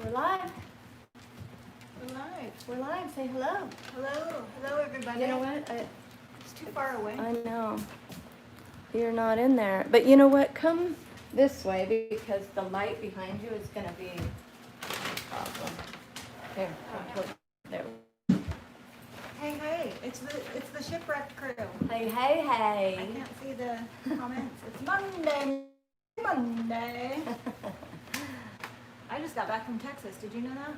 We're live. We're live. We're live. Say hello. Hello. Hello, everybody. You know what? It's too far away. I know. You're not in there. But you know what? Come this way because the light behind you is going to be a problem. There. There. Hey. It's the Shipwrecked crew. Hey. I can't see the comments. It's Monday. I just got back from Texas. Did you know that?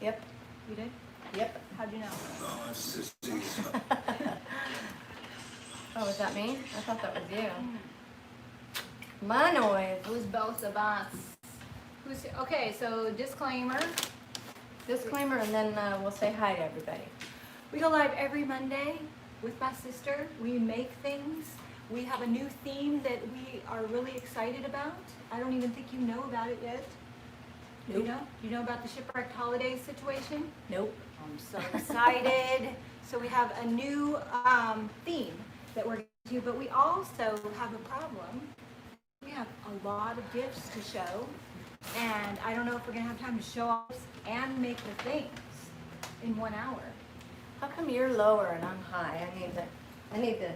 Yep. You did? Yep. How'd you know? Oh, was that me? I thought that was you. My noise. Who's both of us? Okay, so disclaimer. Disclaimer, and then we'll say hi to everybody. We go live every Monday with my sister. We make things. We have a new theme that we are really excited about. I don't even think you know about it yet. Nope. You know about the Shipwrecked holidays situation? Nope. I'm so excited. So we have a new theme that we're going to do, but we also have a problem. We have a lot of gifts to show, and I don't know if we're going to have time to show off and make the things in 1 hour. How come you're lower and I'm high? I need to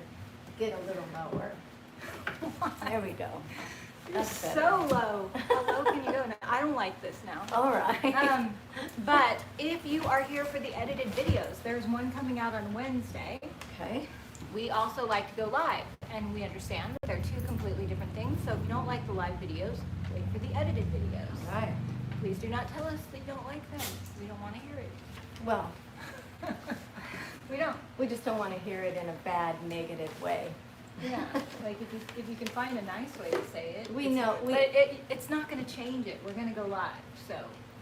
get a little lower. There we go. You're That's better. so low. How low can you go now? I don't like this now. All right. But if you are here for the edited videos, there's one coming out on Wednesday. Okay. We also like to go live, and we understand that they're two completely different things. So if you don't like the live videos, wait for the edited videos. All right. Please do not tell us that you don't like them. We don't want to hear it. Well, We don't. we just don't want to hear it in a bad, negative way. Yeah. Like if you can find a nice way to say it. We know. But it's not going to change it. We're going to go live. So,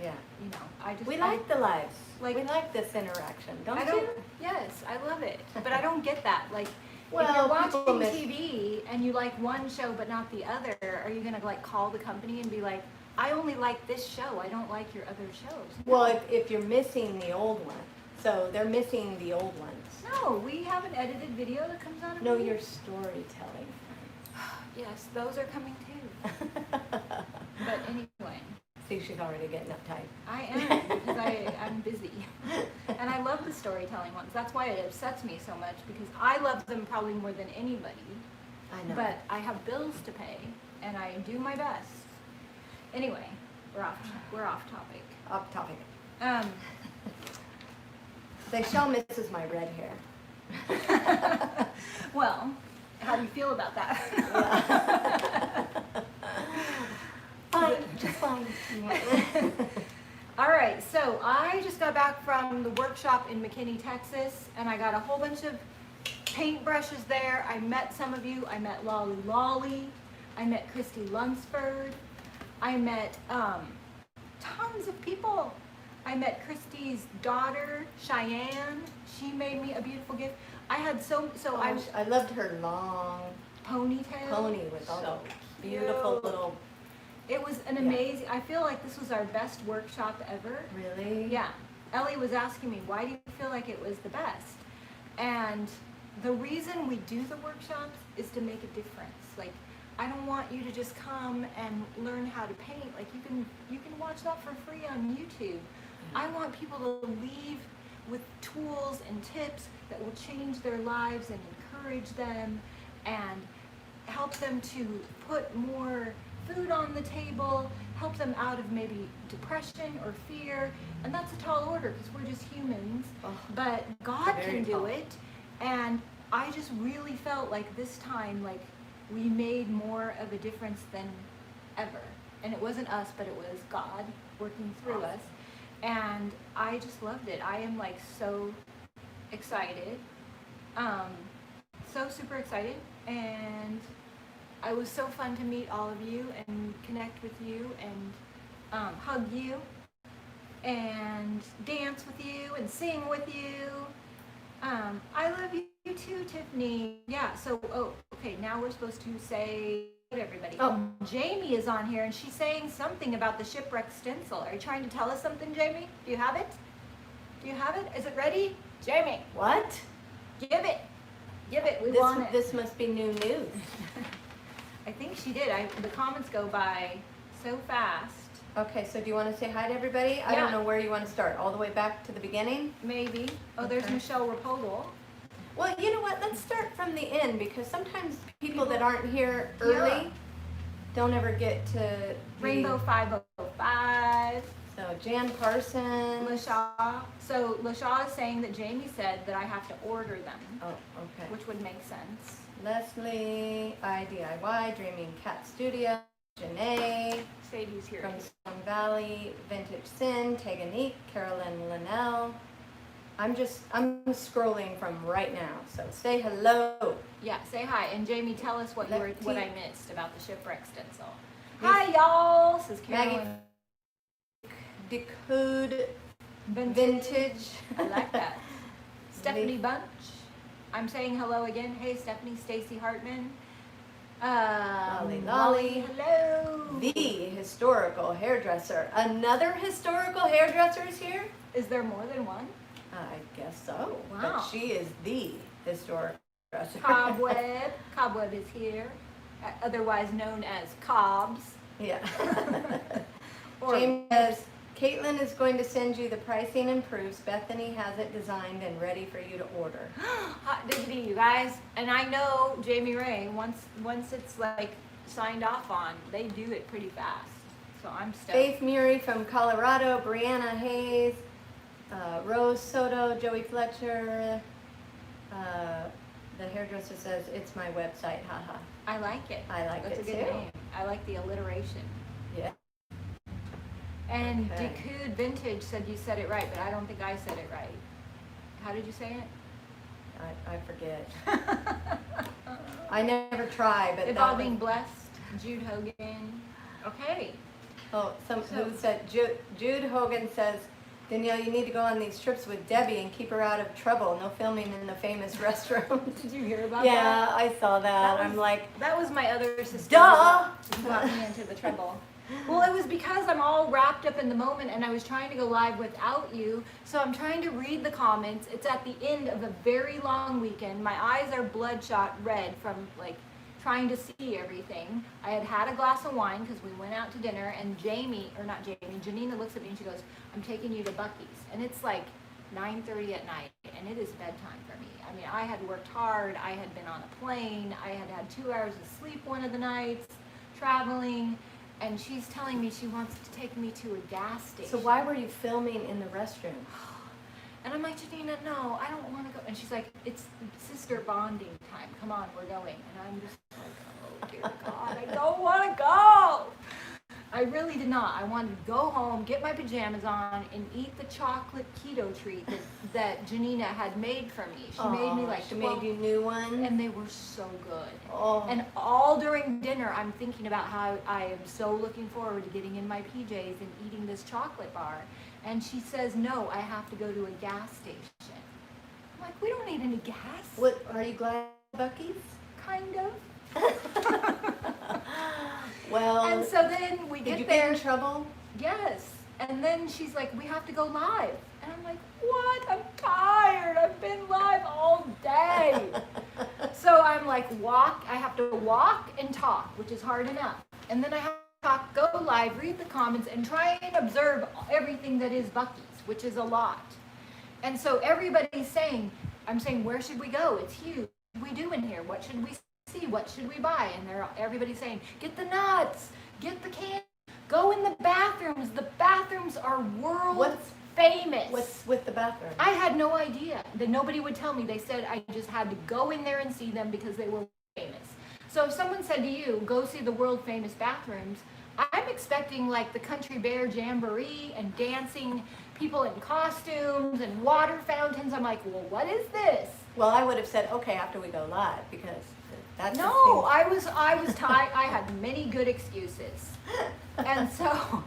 Yeah. you know, We like the lives. Like- We like this interaction, don't I you? don't. Yes, I love it, but I don't get that. Like, if Well, you're watching people miss- TV and you like one show but not the other, are you gonna like call the company and be like, "I only like this show. I don't like your other shows"? Well, if you're missing the old one, so they're missing the old ones. No, we have an edited video that comes out of No, it. your storytelling. Yes, those are coming too. But anyway, See, she's already getting uptight. I am because I'm busy, and I love the storytelling ones. That's why it upsets me so much because I love them probably more than anybody. I know. But I have bills to pay, and I do my best. Anyway, we're off topic. Off topic. Um, The show misses my red hair. well, how do you feel about that? Fine, just fine. All right, so I just got back from the workshop in McKinney, Texas, and I got a whole bunch of paintbrushes there. I met some of you. I met Lolly. I met Christy Lunsford. I met tons of people. I met Christy's daughter, Cheyenne. She made me a beautiful gift. I had I loved her long ponytail. pony with all So the beautiful cute. little. It was an amazing, I feel like this was our best workshop ever. Really? Yeah. Ellie was asking me, why do you feel like it was the best? And the reason we do the workshops is to make a difference. Like, I don't want you to just come and learn how to paint. Like, you can watch that for free on YouTube. I want people to leave with tools and tips that will change their lives and encourage them and help them to put more food on the table, help them out of maybe depression or fear. And that's a tall order because we're just humans, but God Very can do tall. it. And I just really felt like this time, like we made more of a difference than ever. And it wasn't us, but it was God working through us. And I just loved it. I am like so excited, so super excited. And it was so fun to meet all of you and connect with you and hug you and dance with you and sing with you. I love you too, Tiffany. Yeah, so, okay, now we're supposed to say everybody. Oh. Jamie is on here and she's saying something about the Shipwrecked stencil. Are you trying to tell us something, Jamie? Do you have it? Do you have it? Is it ready? Jamie, What? give it. Give it. We want it. This must be new news. I think she did. The comments go by so fast. Okay, so do you want to say hi to everybody? I Yeah. don't know where you want to start. All the way back to the beginning? Maybe. Oh, there's Okay. Michelle Rapogel. Well, you know what? Let's start from the end because sometimes people that aren't here early don't ever get to be... Rainbow 505. So Jan Parsons. LaShaw. So LaShaw is saying that Jamie said that I have to order them, Oh, okay. which would make sense. Leslie, IDIY, Dreaming Cat Studio, Janae, Sadie's here. from Stone Valley, Vintage Sin, Teganique, Carolyn Linnell. I'm scrolling from right now, so say hello. Yeah, say hi. And Jamie, tell us what Lefty. I missed about the Shipwrecked stencil. Yes. Hi, y'all, says Maggie, Carolyn. Decode Vintage. Vintage. I like that. Stephanie Bunch. I'm saying hello again. Hey, Stephanie. Stacy Hartman. Lolly. Hello. The historical hairdresser. Another historical hairdresser is here? Is there more than one? I guess so. Wow. But she is the historic dresser. Cobweb. Cobweb is here, otherwise known as Cobbs. Yeah. Or- James says, Caitlin is going to send you the pricing and proofs. Bethany has it designed and ready for you to order. Hot diggity, you guys. And I know Jamie Ray, once it's like signed off on, they do it pretty fast. So I'm stoked. Faith Murray from Colorado, Brianna Hayes, Rose Soto, Joey Fletcher. The hairdresser says, it's my website, haha. I like it. I like That's it a good too. name. I like the alliteration. Yeah. And Okay. Decode Vintage said you said it right, but I don't think I said it right. How did you say it? I forget. I never try, but that Evolving was- Blessed, Jude Hogan. Okay. Oh, So- who said, Jude Hogan says, Danielle, you need to go on these trips with Debbie and keep her out of trouble. No filming in the famous restroom. Did you hear about Yeah, that? I saw that. That I'm was- like, That was my other sister duh! who got me into the trouble. Well, it was because I'm all wrapped up in the moment and I was trying to go live without you. So I'm trying to read the comments. It's at the end of a very long weekend. My eyes are bloodshot red from like trying to see everything. I had had a glass of wine because we went out to dinner and Janina looks at me and she goes, I'm taking you to Buc-ee's. And it's like 9:30 at night and it is bedtime for me. I mean, I had worked hard. I had been on a plane. I had had 2 hours of sleep one of the nights, traveling. And she's telling me she wants to take me to a gas station. So why were you filming in the restroom? And I'm like, Janina, no, I don't want to go. And she's like, it's sister bonding time. Come on, we're going. And I'm just like, oh, dear God, I don't want to go. I really did not. I wanted to go home, get my pajamas on, and eat the chocolate keto treat that Janina had made for me. She made me like she 12, made you new one. and they were so good. Oh, And all during dinner, I'm thinking about how I am so looking forward to getting in my PJs and eating this chocolate bar. And she says, no, I have to go to a gas station. I'm like, we don't need any gas. what? Are you glad, Buc-ee's? Kind of. Well, And so then we did get you there. get in trouble? Yes. And then she's like, we have to go live. And I'm like, what? I'm tired. I've been live all day. So I'm like, I have to walk and talk, which is hard enough. And then I have to talk, go live, read the comments, and try and observe everything that is Buc-ee's, which is a lot. And so everybody's saying, I'm saying, where should we go? It's huge. What should we do in here? What should we see? What should we buy? And everybody's saying, get the nuts, get the candy, go in the bathrooms. The bathrooms are world famous. What's with the bathroom? I had no idea. That nobody would tell me. They said I just had to go in there and see them because they were famous. So if someone said to you, go see the world famous bathrooms, I'm expecting like the Country Bear Jamboree and dancing people in costumes and water fountains. I'm like, well, what is this? Well, I would have said, okay, after we go live, because that's No, I was tired. I had many good excuses. And so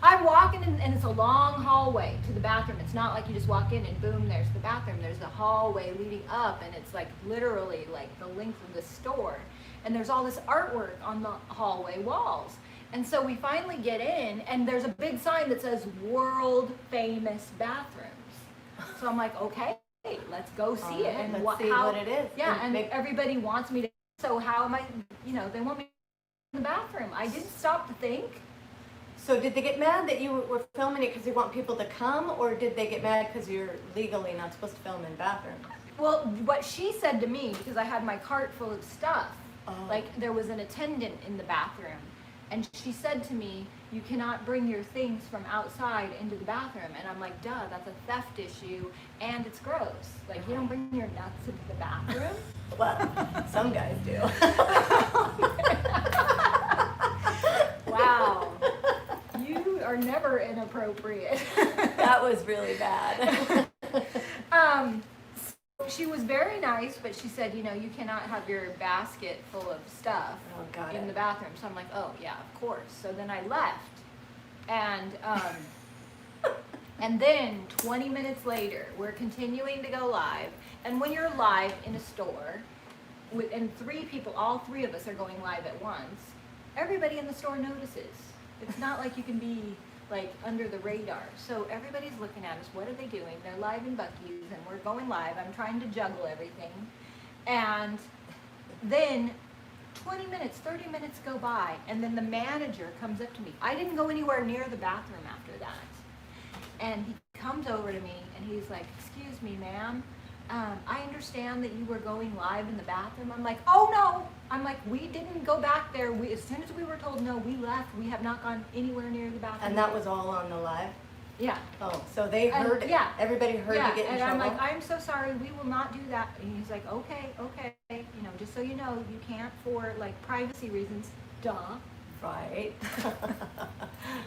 I'm walking in, and it's a long hallway to the bathroom. It's not like you just walk in and boom, there's the bathroom. There's a hallway leading up, and it's like literally like the length of the store. And there's all this artwork on the hallway walls. And so we finally get in, and there's a big sign that says world famous bathrooms. So I'm like, okay, let's go see it. And let's see what it is. Yeah, and make- everybody wants me to. So how am I, they want me in the bathroom. I didn't stop to think. So did they get mad that you were filming it because you want people to come, or did they get mad because you're legally not supposed to film in bathrooms? Well, what she said to me, because I had my cart full of stuff, like there was an attendant in the bathroom, and she said to me, you cannot bring your things from outside into the bathroom. And I'm like, duh, that's a theft issue, and it's gross. Like, you don't bring your nuts into the bathroom? Well, some guys do. Wow. You are never inappropriate. That was really bad. She was very nice, but she said, you cannot have your basket full of stuff in the bathroom. So I'm like, oh yeah, of course. So then I left, and and then 20 minutes later, we're continuing to go live. And when you're live in a store, and all three of us are going live at once, everybody in the store notices. It's not like you can be like under the radar. So everybody's looking at us. What are they doing? They're live in Buc-ee's and we're going live. I'm trying to juggle everything. And then 20 minutes, 30 minutes go by, and then the manager comes up to me. I didn't go anywhere near the bathroom after that. And he comes over to me and he's like, excuse me, ma'am. I understand that you were going live in the bathroom. I'm like, oh no. I'm like, we didn't go back there. As soon as we were told no, we left. We have not gone anywhere near the bathroom. And that was all on the live? Yeah. Oh, so they heard it? Yeah. Everybody heard you get in trouble? And I'm like, I'm so sorry. We will not do that. And he's like, okay. Just so you know, you can't for like privacy reasons. Duh. Right.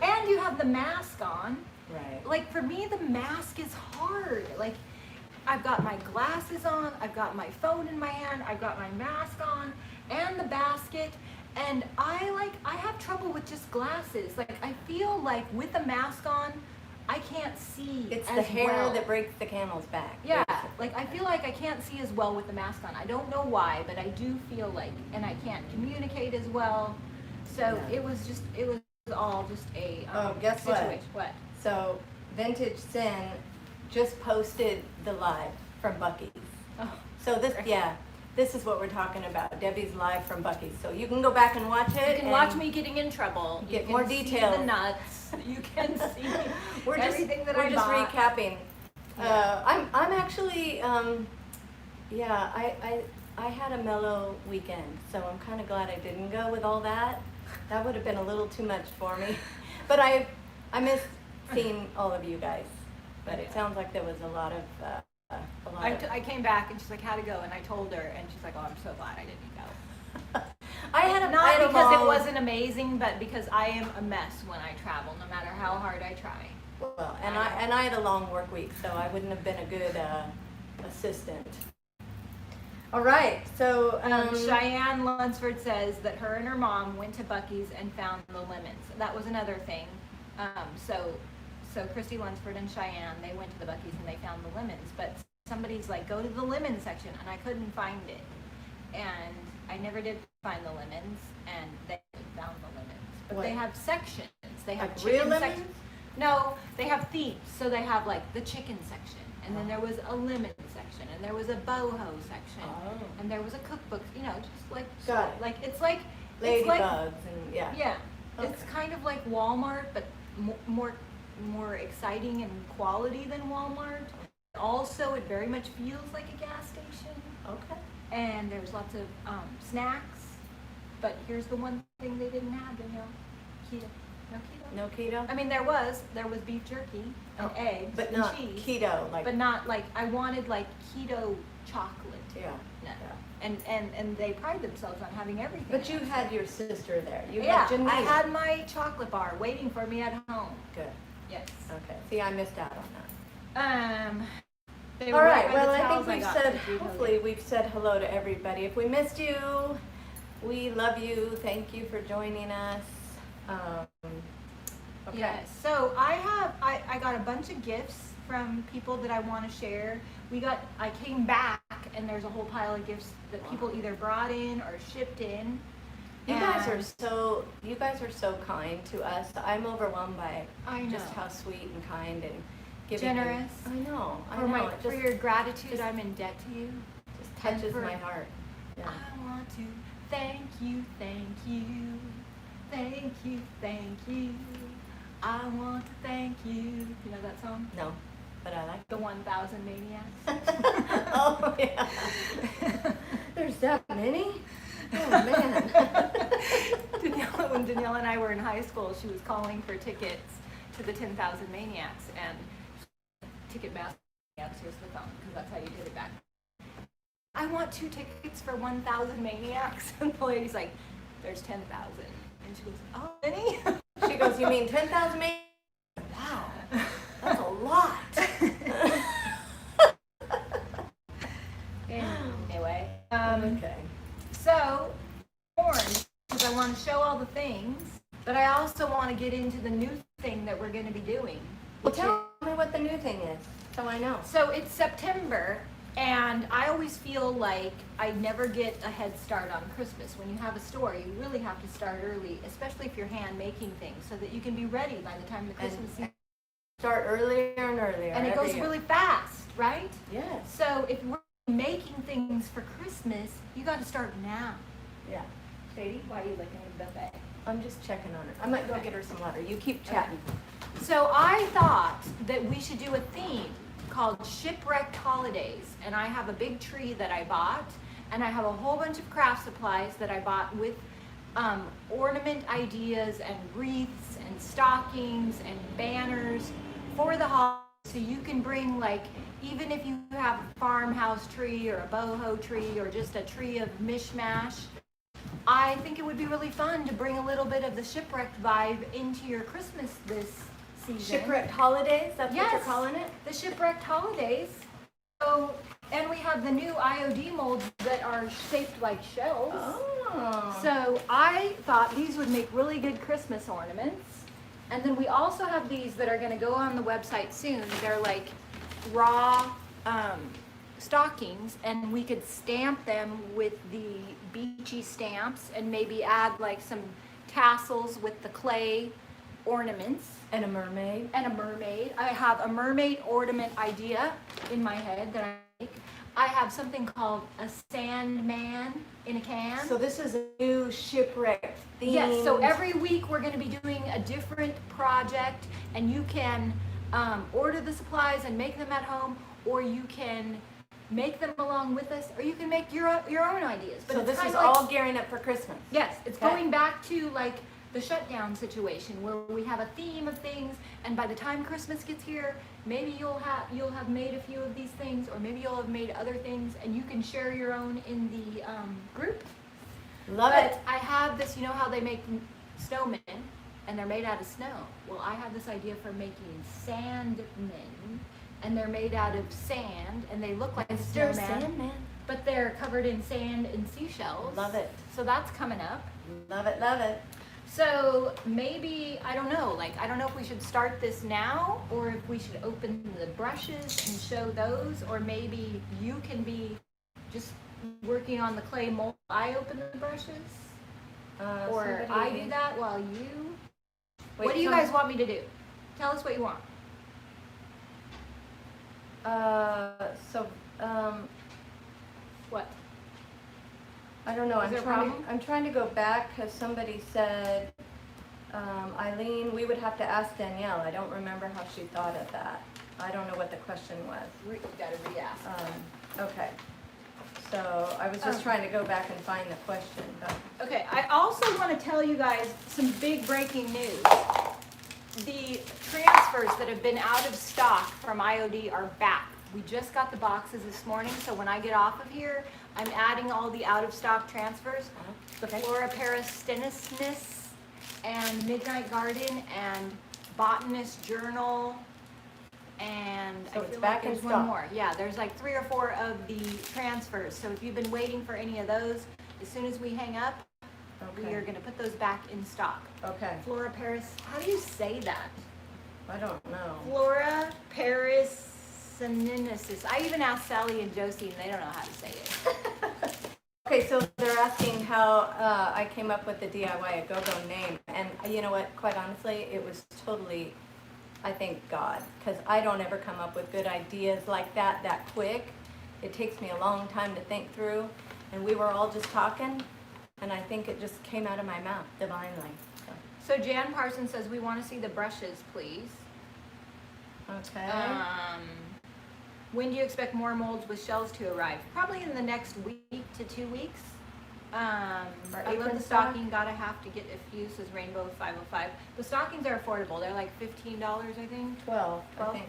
And you have the mask on. Right. Like for me, the mask is hard. Like, I've got my glasses on, I've got my phone in my hand, I've got my mask on, and the basket, and I have trouble with just glasses. Like, I feel like with the mask on, I can't see It's as the hair well. that breaks the camel's back. Yeah, basically. like I feel like I can't see as well with the mask on. I don't know why, but I do feel like, and I can't communicate as well. So Yeah. it was all just a guess situation. What? So Vintage Sin just posted the live from Buc-ee's. Oh, So this is what we're talking about. Debbie's live from Buc-ee's. So you can go back and watch it. you can watch me getting in trouble. Get you can more see details. the nuts. You can see everything that we're I just bought. recapping. Yeah. I'm actually I had a mellow weekend, so I'm kind of glad I didn't go with all that. That would have been a little too much for me. But I miss seeing all of you guys. But it sounds like there was a lot of I came back and she's like, how'd it go? And I told her, and she's like, oh, I'm so glad I didn't go. I had a Not because long, it wasn't amazing, but because I am a mess when I travel, no matter how hard I try. Well, and I had a long work week, so I wouldn't have been a good assistant. All right, so Cheyenne Lunsford says that her and her mom went to Buc-ee's and found the lemons. That was another thing. So Christy Lunsford and Cheyenne, they went to the Buc-ee's and they found the lemons. But somebody's like, go to the lemon section, and I couldn't find it. And I never did find the lemons, and they found the lemons. But What? they have sections. They have Like chicken real lemons? sections. No, they have themes. So they have like the chicken section, and then there was a lemon section, and there was a boho section, Oh. and there was a cookbook. Just like Got it. like it's like ladybugs and yeah. yeah, Okay. it's kind of like Walmart, but more exciting and quality than Walmart. Also, it very much feels like a gas station. Okay. And there's lots of snacks. But here's the one thing they didn't have, keto. No keto. No keto? I mean, there was beef jerky and eggs But and not cheese. keto, like But not like, I wanted like keto chocolate. yeah. No. Yeah. And they pride themselves on having everything. But you had your sister there. You yeah, had Janine. I had my chocolate bar waiting for me at home. Good. Yes. Okay. See, I missed out on that. They All were right. by Well, the I think towels we've got said, to do hopefully we've said hello to everybody. If we missed you, we love you. Thank you for joining us. Okay. Yes. So I got a bunch of gifts from people that I want to share. I came back and there's a whole pile of gifts that people either brought in or shipped in. You guys are so kind to us. I'm overwhelmed by I know. just how sweet and kind and giving. Generous. I know. It For just your gratitude, I'm in debt to you. touches for- my heart. Yeah. I want to thank you, thank you, thank you, thank you. I want to thank you. You know that song? No, but I like The 1,000 Maniacs. Oh, yeah. There's that many? Oh, man. When Danielle and I were in high school, she was calling for tickets to the 10,000 Maniacs, and Ticketmaster answers the phone, because that's how you did it back. I want 2 tickets for 1,000 Maniacs. And the lady's like, there's 10,000. And she goes, oh, any? She goes, you mean 10,000 maybe? Wow, that's a lot. Anyway, Okay. so orange, because I want to show all the things, but I also want to get into the new thing that we're going to be doing. Well, tell me what the new thing is, so I know. So it's September, and I always feel like I never get a head start on Christmas. When you have a store, you really have to start early, especially if you're hand making things, so that you can be ready by the time the Christmas season. Start earlier and earlier. And it every goes year. really fast, right? Yes. So if we're making things for Christmas, you got to start now. Yeah. Sadie, why are you looking at the buffet? I'm just checking on her. I might go get her some water. You keep chatting. So I thought that we should do a theme called Shipwrecked Holidays. And I have a big tree that I bought, and I have a whole bunch of craft supplies that I bought with ornament ideas and wreaths and stockings and banners for the holidays. So you can bring, like, even if you have a farmhouse tree or a boho tree or just a tree of mishmash, I think it would be really fun to bring a little bit of the Shipwrecked vibe into your Christmas this season. Shipwrecked Holidays, that's what you're calling it? The Shipwrecked Holidays. So, and we have the new IOD molds that are shaped like shells. Oh. So I thought these would make really good Christmas ornaments. And then we also have these that are going to go on the website soon. They're like raw stockings, and we could stamp them with the beachy stamps and maybe add like some tassels with the clay ornaments. And a mermaid. And a mermaid. I have a mermaid ornament idea in my head that I make. I have something called a sandman in a can. So this is a new shipwrecked theme. Yes, so every week we're going to be doing a different project, and you can order the supplies and make them at home, or you can make them along with us, or you can make your own ideas. But so it's this is like, all gearing up for Christmas. yes, it's Okay. going back to like the shutdown situation where we have a theme of things, and by the time Christmas gets here, maybe you'll have made a few of these things, or maybe you'll have made other things, and you can share your own in the group. Love But it. I have this, you know how they make snowmen and they're made out of snow? Well, I have this idea for making sandmen, and they're made out of sand, and they look like a Mr. snowman, Sandman. but they're covered in sand and seashells. Love it. So that's coming up. Love it, love it. So maybe, I don't know, like, I don't know if we should start this now, or if we should open the brushes and show those, or maybe you can be just working on the clay mold. I open the brushes, or I do that while you. What do you guys want me to do? Tell us what you want. What? I don't know. Is there a problem? I'm trying to go back because somebody said, Eileen, we would have to ask Danielle. I don't remember how she thought of that. I don't know what the question was. You gotta re-ask. Okay. So I was just trying to go back and find the question. But Okay, I also want to tell you guys some big breaking news. The transfers that have been out of stock from IOD are back. We just got the boxes this morning, so when I get off of here, I'm adding all the out of stock transfers. The Flora Peristenis and Midnight Garden and Botanist Journal, and So I it's feel back like in there's stock. one more. Yeah, there's like 3 or 4 of the transfers. So if you've been waiting for any of those, as soon as we hang up, we are going to put those back in stock. Okay. Flora Paris, how do you say that? I don't know. Flora Peristenis. I even asked Sally and Josie, and they don't know how to say it. Okay, so they're asking how I came up with the DIY a Go-Go name. And you know what? Quite honestly, it was totally, I thank God, because I don't ever come up with good ideas like that quick. It takes me a long time to think through. And we were all just talking, and I think it just came out of my mouth divinely. So Jan Parsons says, we want to see the brushes, please. Okay. When do you expect more molds with shells to arrive? Probably in the next week to 2 weeks. I love apron the stock? stocking. Gotta have to get a few, says Rainbow 505. The stockings are affordable. They're like $15, I think. 12, I 12? think.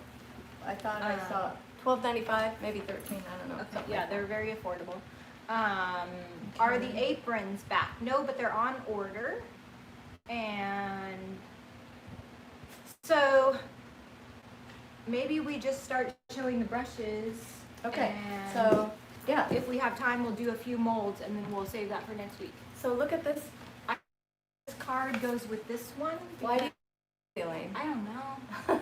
I thought I saw $12.95, maybe 13, I don't know. Okay, something yeah, like they're that. very affordable. Are the aprons back? No, but they're on order. And so maybe we just start showing the brushes. Okay, and so, yeah. if we have time, we'll do a few molds and then we'll save that for next week. So look at this. This card goes with this one. Why do you feeling? I don't know.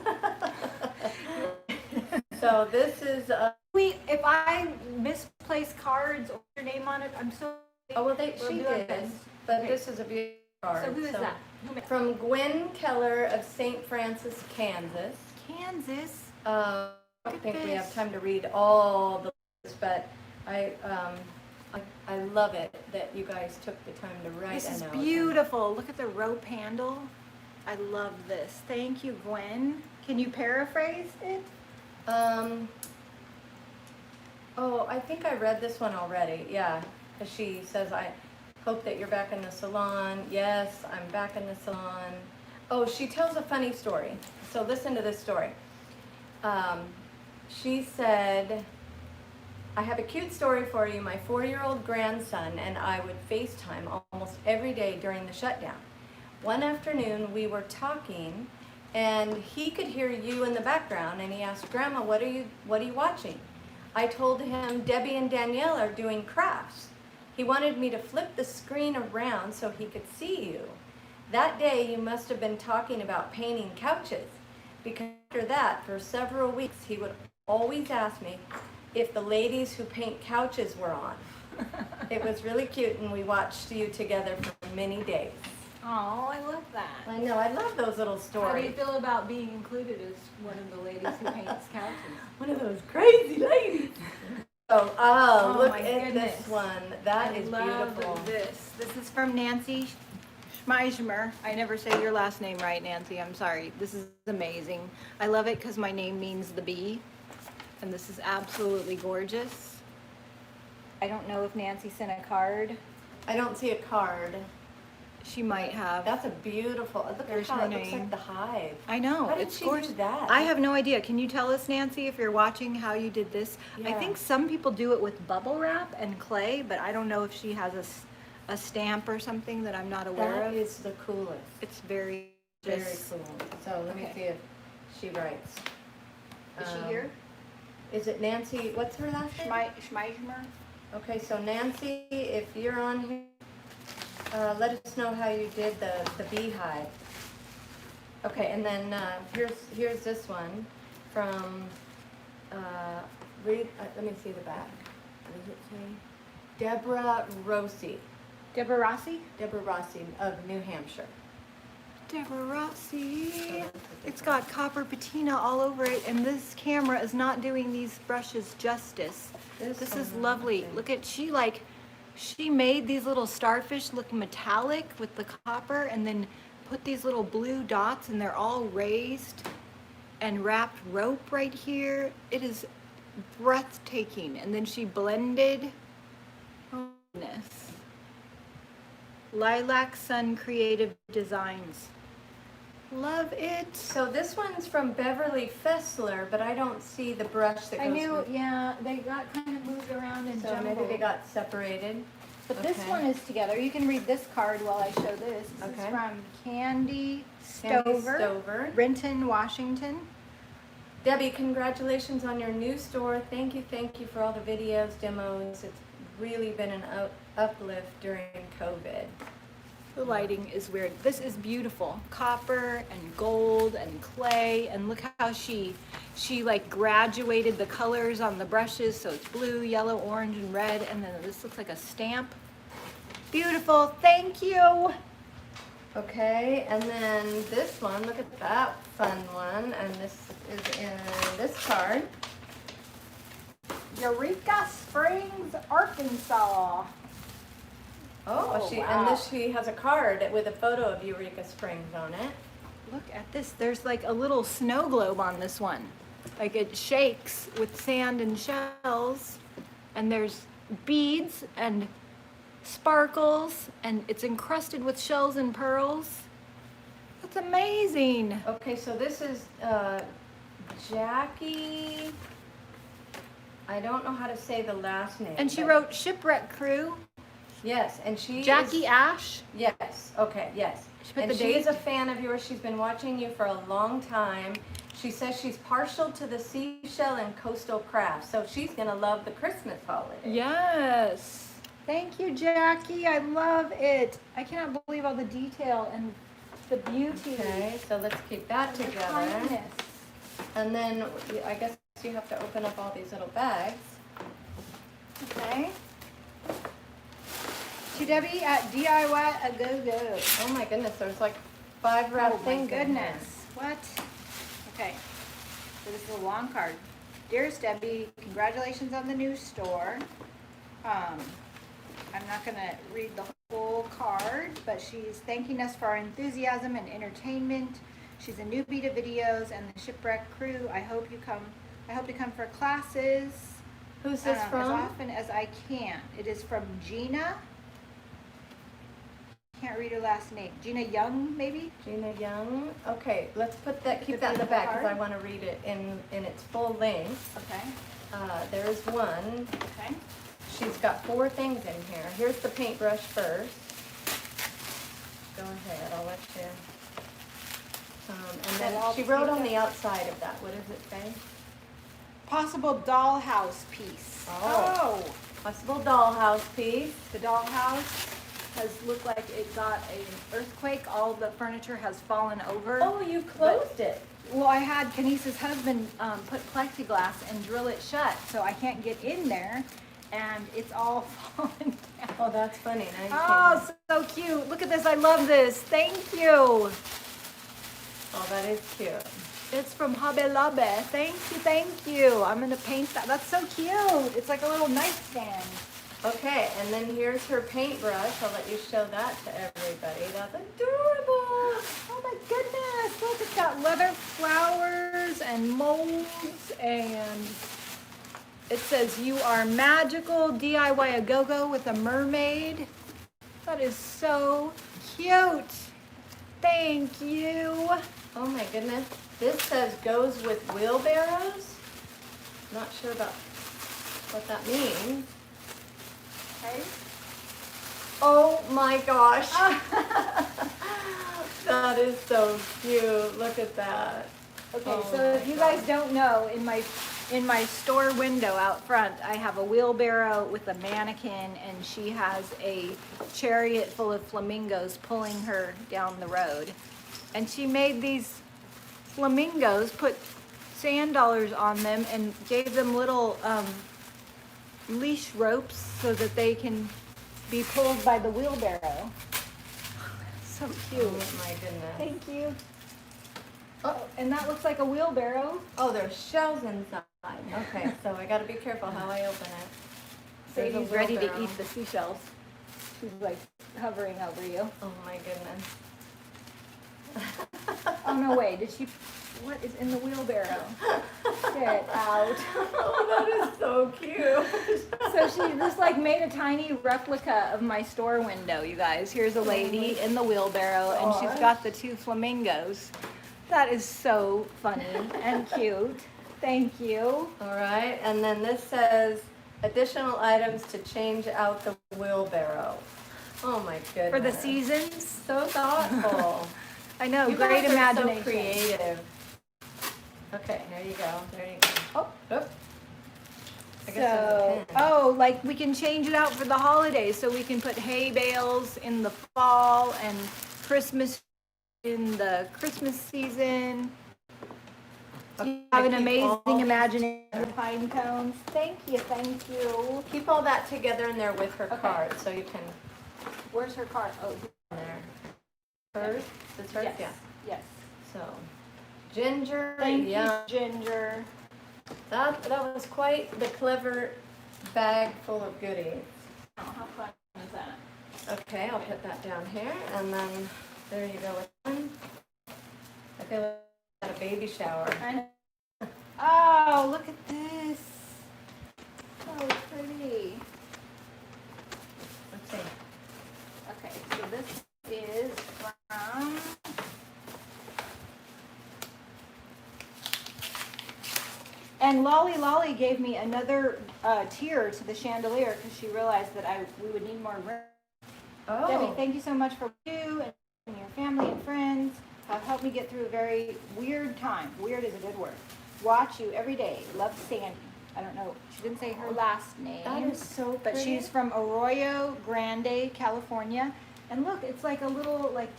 So this is, If I misplace cards or your name on it, I'm so. oh, well, We'll she do our did, best. but Okay. this is a beautiful card. So who is that? Who ma- From Gwen Keller of St. Francis, Kansas. Kansas. I don't at think we have this. time to read all the lists, but I love it that you guys took the time to write This a is note. beautiful. Look at the rope handle. I love this. Thank you, Gwen. Can you paraphrase it? Oh, I think I read this one already, yeah. 'Cause she says, I hope that you're back in the salon. Yes, I'm back in the salon. Oh, she tells a funny story. So listen to this story. She said, I have a cute story for you. My 4-year-old grandson and I would FaceTime almost every day during the shutdown. One afternoon we were talking and he could hear you in the background and he asked, Grandma, what are you watching? I told him Debbie and Danielle are doing crafts. He wanted me to flip the screen around so he could see you. That day you must have been talking about painting couches, because after that, for several weeks, he would always ask me if the ladies who paint couches were on. It was really cute, and we watched you together for many days. Oh, I love that. I know, I love those little How do you stories. feel about being included as one of the ladies who paints couches? One of those crazy ladies. Oh, look my at goodness. this one. That is beautiful. This. This is from Nancy Schmeismer. I never say your last name right, Nancy. I'm sorry. This is amazing. I love it because my name means the bee. And this is absolutely gorgeous. I don't know if Nancy sent a card. I don't see a card. She might have. That's a beautiful, look There's at how her it looks name. like the hive. I know. How did It's she gorgeous. do that? I have no idea. Can you tell us, Nancy, if you're watching, how you did this? I Yeah. think some people do it with bubble wrap and clay, but I don't know if she has a stamp or something that I'm not aware That of. is the coolest. It's very Very just- cool. So let me Okay. see if she writes. Is she here? Is it Nancy, what's her last name? Schmeismer? Okay, so Nancy, if you're on here, let us know how you did the beehive. Okay, and then here's this one from, let me see the back. What does it say? Deborah Rossi. Deborah Rossi? Deborah Rossi of New Hampshire. Deborah Rossi. So It's got copper patina all over it, and this camera is not doing these brushes justice. This is one, lovely. okay. Look at, she made these little starfish look metallic with the copper, and then put these little blue dots, and they're all raised and wrapped rope right here. It is breathtaking. And then she blended, oh goodness. Lilac Sun Creative Designs. Love it. So this one's from Beverly Fessler, but I don't see the brush that goes I knew, with. yeah, they got kind of moved around and So jumbled. maybe they got separated. But this okay. one is together. You can read this card while I show this. This is Okay. from Candy Candy Stover, Stover. Renton, Washington. Debbie, congratulations on your new store. Thank you for all the videos, demos. It's really been an uplift during COVID. The lighting is weird. This is beautiful. Copper and gold and clay, and look how she like graduated the colors on the brushes, so it's blue, yellow, orange, and red, and then this looks like a stamp. Beautiful. Thank you. Okay, and then this one, look at that fun one, and this is in this card. Eureka Springs, Arkansas. Oh, and this she has a card with a photo of Eureka Springs on it. Look at this. There's like a little snow globe on this one. Like it shakes with sand and shells. And there's beads and sparkles. And it's encrusted with shells and pearls. That's amazing. Okay, so this is Jackie. I don't know how to say the last name. And she wrote Shipwrecked Crew. Yes, and she Jackie Ash. Yes, okay, yes. And She is a fan of yours. She's been watching you for a long time. She says she's partial to the seashell and coastal crafts, so she's going to love the Christmas holiday. Yes. Thank you, Jackie. I love it. I cannot believe all the detail and the beauty. Okay, so let's keep that The together. kindness. And then I guess you have to open up all these little bags. Okay. To Debi at DIY a Go-Go. Oh my goodness, there's like 5 wrapped things. Oh my goodness. What? Okay. So this is a long card. Dearest Debi, congratulations on the new store. I'm not going to read the whole card, but she's thanking us for our enthusiasm and entertainment. She's a newbie to videos and the Shipwrecked Crew. I hope to come for classes. Who's this from? As often as I can. It is from Gina. Can't read her last name. Gina Young, maybe? Gina Young. Okay, let's keep that in the beautiful back because I card. want to read it in its full length. Okay. There's one. Okay. She's got 4 things in here. Here's the paintbrush first. Go ahead, I'll let you. And then she wrote on the outside of that. What does it say? Possible dollhouse piece. Oh. Possible dollhouse piece. The dollhouse has looked like it got an earthquake. All the furniture has fallen over. Oh, you closed it. Well, I had Kenise's husband put plexiglass and drill it shut, so I can't get in there, and it's all fallen down. Oh, that's funny. Now you Oh, so cute. Look at this. I love this. Thank you. Oh, that is cute. It's from Hobby Lobby. Thank you, thank you. I'm going to paint that. That's so cute. It's like a little nightstand. Okay, and then here's her paintbrush. I'll let you show that to everybody. That's adorable. Oh my goodness. Look, it's got leather flowers and molds, and it says you are magical, DIY a go-go with a mermaid. That is so cute. Thank you. Oh my goodness. This says goes with wheelbarrows. Not sure about what that means. Okay. Oh my gosh. That is so cute. Look at that. Okay, Oh so if my you guys don't know, in my store window out front, I have a wheelbarrow with a mannequin, and she has a chariot full of flamingos pulling her down the road. And she made these flamingos, put sand dollars on them, and gave them little leash ropes so that they can be pulled by the wheelbarrow. So cute. Oh my goodness. Thank you. Oh, and that looks like a wheelbarrow. Oh, there's shells inside. Okay, so I gotta be careful how I open it. There's a Sadie's ready to wheelbarrow. eat the seashells. She's like hovering over you. Oh my goodness. Oh no way, did she, what is in the wheelbarrow? Get out. Oh, that is so cute. So she just like made a tiny replica of my store window, you guys. Here's a lady in the wheelbarrow, and she's got the 2 flamingos. That is so funny and cute. Thank you. All right, and then this says additional items to change out the wheelbarrow. Oh my goodness. For the seasons. So thoughtful. I know, You great guys are imagination. so creative. Okay, there you go. There you go. Oh, oh. I guess there's a So, pin. oh, like we can change it out for the holidays, so we can put hay bales in the fall and Christmas in the Christmas season. You have an amazing imagination of pine cones. Thank you, thank you. Keep all that together in there with her Okay. card, so you can. Where's her card? Oh, There. Hers? Is hers? yes, Yeah. yes. So, Ginger. Thank yeah. you, Ginger. That was quite the clever bag full of goodies. Oh, how fun is that? Okay, I'll put that down here, and then there you go with one. I feel like I had a baby shower. Oh, look at this. So pretty. Let's see. Okay, so this is from and Lolly gave me another tier to the chandelier because she realized that we would need more room. Oh. Debbie, thank you so much for you and your family and friends have helped me get through a very weird time. Weird is a good word. Watch you every day. Love, Sandy. I don't know. She didn't say her last name. That is so But pretty. she's from Arroyo Grande, California. And look, it's like a little like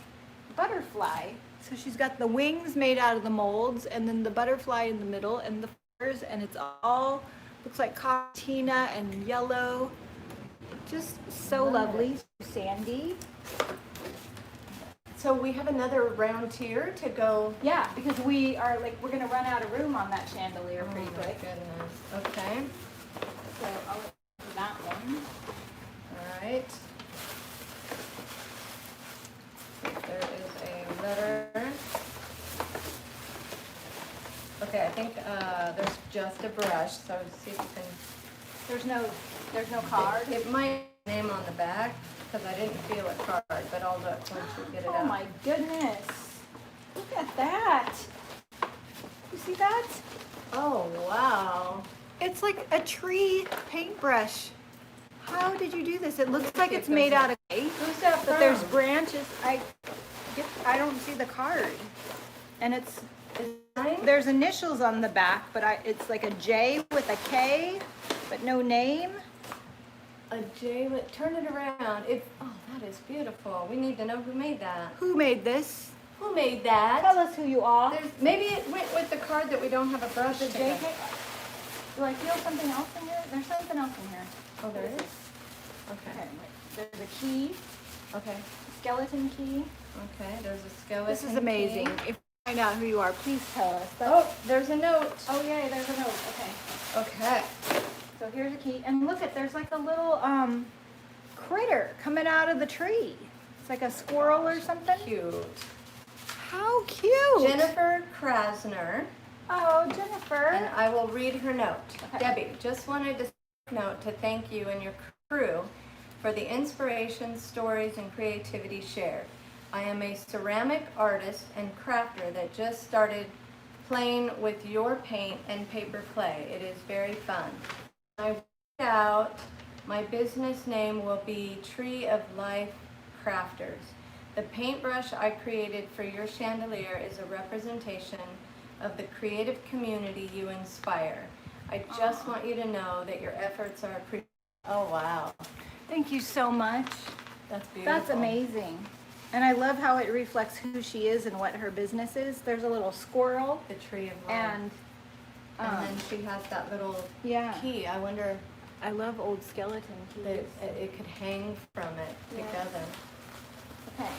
butterfly. So she's got the wings made out of the molds and then the butterfly in the middle and the feathers, and it's all looks like patina and yellow. Just so lovely. Sandy. So we have another round tier to go. Yeah, because we're gonna run out of room on that chandelier pretty Oh my quick. goodness. Okay. So I'll do that one. All right. There is a letter. Okay, I think there's just a brush, so see if you can. There's no card. It might be name on the back because I didn't feel a card, but I'll look once we get it out. Oh my goodness. Look at that. You see that? Oh wow. It's like a tree paintbrush. How did you do this? It looks like see it's if made there's out of clay, Who's that but there's from? branches. I don't see the card. And Is it mine? there's initials on the back, but it's like a J with a K, but no name. A J with, turn it around. Oh, that is beautiful. We need to know who made that. Who made this? Who made that? Tell us who you are. Maybe it went with the card that we don't have a brush. The to. JK. Do I feel something else in here? There's something else in here. Oh, there is? Okay, Okay. wait. There's a key, Okay. skeleton key. Okay, there's a skeleton. This is amazing. key. If you find out who you are, please tell us. Oh, there's a note. Oh yay, there's a note. Okay. Okay. So here's a key, and look at there's like a little critter coming out of the tree. It's like a squirrel or something. Cute. How cute! Jennifer Krasner, Oh, Jennifer. and I will read her note. Okay. Debbie, just wanted to note to thank you and your crew for the inspiration, stories, and creativity shared. I am a ceramic artist and crafter that just started playing with your paint and paper clay. It is very fun. I worked out my business name will be Tree of Life Crafters. The paintbrush I created for your chandelier is a representation of the creative community you inspire. I just want you to know that your efforts are appreciated. Oh wow, Thank you so much. that's beautiful. That's amazing. And I love how it reflects who she is and what her business is. There's a little squirrel The Tree of Life. and then she has that little yeah, key. I wonder I love old skeleton that keys. it could hang from it Yeah. together. Okay.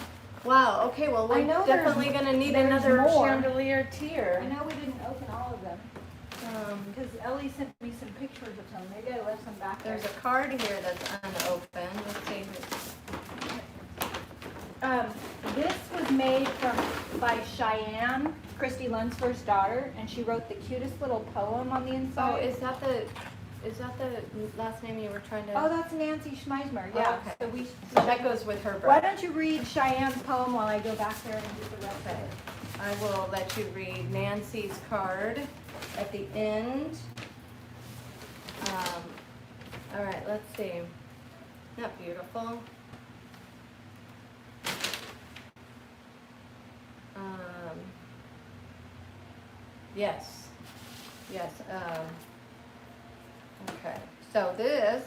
Wow, okay, well, I we're know definitely gonna need there's another more. chandelier I tier. know we didn't open all of them because Ellie sent me some pictures of them. Maybe I left some back there. There's a card here that's unopened. Let's see. This was made by Cheyenne, Christy Lunsford's daughter, and she wrote the cutest little poem on the Oh, inside. is that the last name you were trying to? Oh, that's Nancy Schmeismer. Yeah. okay. So we. So that goes with her Why brush. don't you read Cheyenne's poem while I go back there and do the rest of Okay. it? I will let you read Nancy's card at the end. All right, let's see. Isn't that beautiful? Yes. Yes. Okay. So this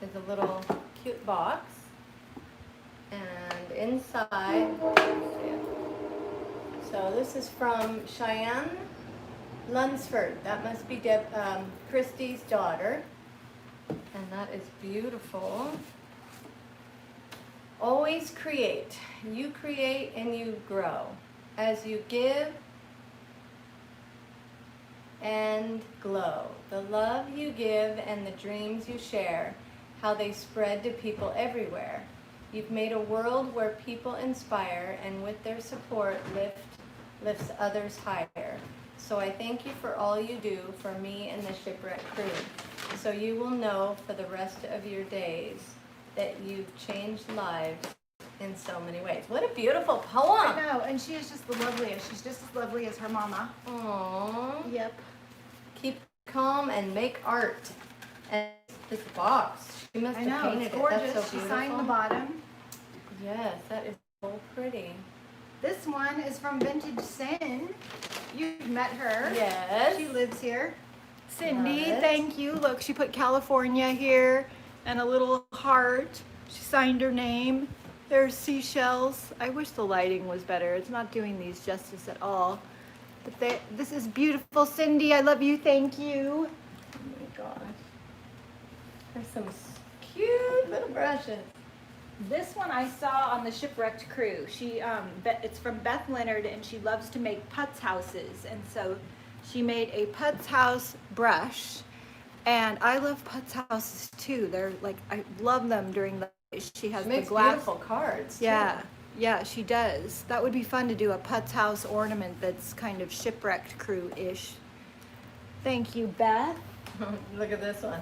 is a little cute box, and inside. So this is from Cheyenne Lunsford. That must be Christy's daughter, and that is beautiful. Always create. You create and you grow. As you give and glow. The love you give and the dreams you share, how they spread to people everywhere. You've made a world where people inspire and with their support lifts others higher. So I thank you for all you do for me and the Shipwrecked crew. So you will know for the rest of your days that you've changed lives in so many ways. What a beautiful poem. I know, and she is just the loveliest. She's just as lovely as her mama. Aww. Yep. Keep calm and make art. And this box, she must I have know, painted it's it. gorgeous. That's so She beautiful. signed the bottom. Yes, that is so pretty. This one is from Vintage Sin. You've met her. Yes. She lives here. Cindy, Love it. thank you. Look, she put California here and a little heart. She signed her name. There's seashells. I wish the lighting was better. It's not doing these justice at all. But this is beautiful. Cindy, I love you. Thank you. Oh my gosh. There's some cute little brushes. This one I saw on the Shipwrecked crew. It's from Beth Leonard, and she loves to make putz houses. And so she made a putz house brush. And I love putz houses too. They're like, I love them during the, she has She the makes glass. beautiful cards. Yeah, yeah, she does. That would be fun to do a putz house ornament that's kind of Shipwrecked crew-ish. Thank you, Beth. Too. Look at this one.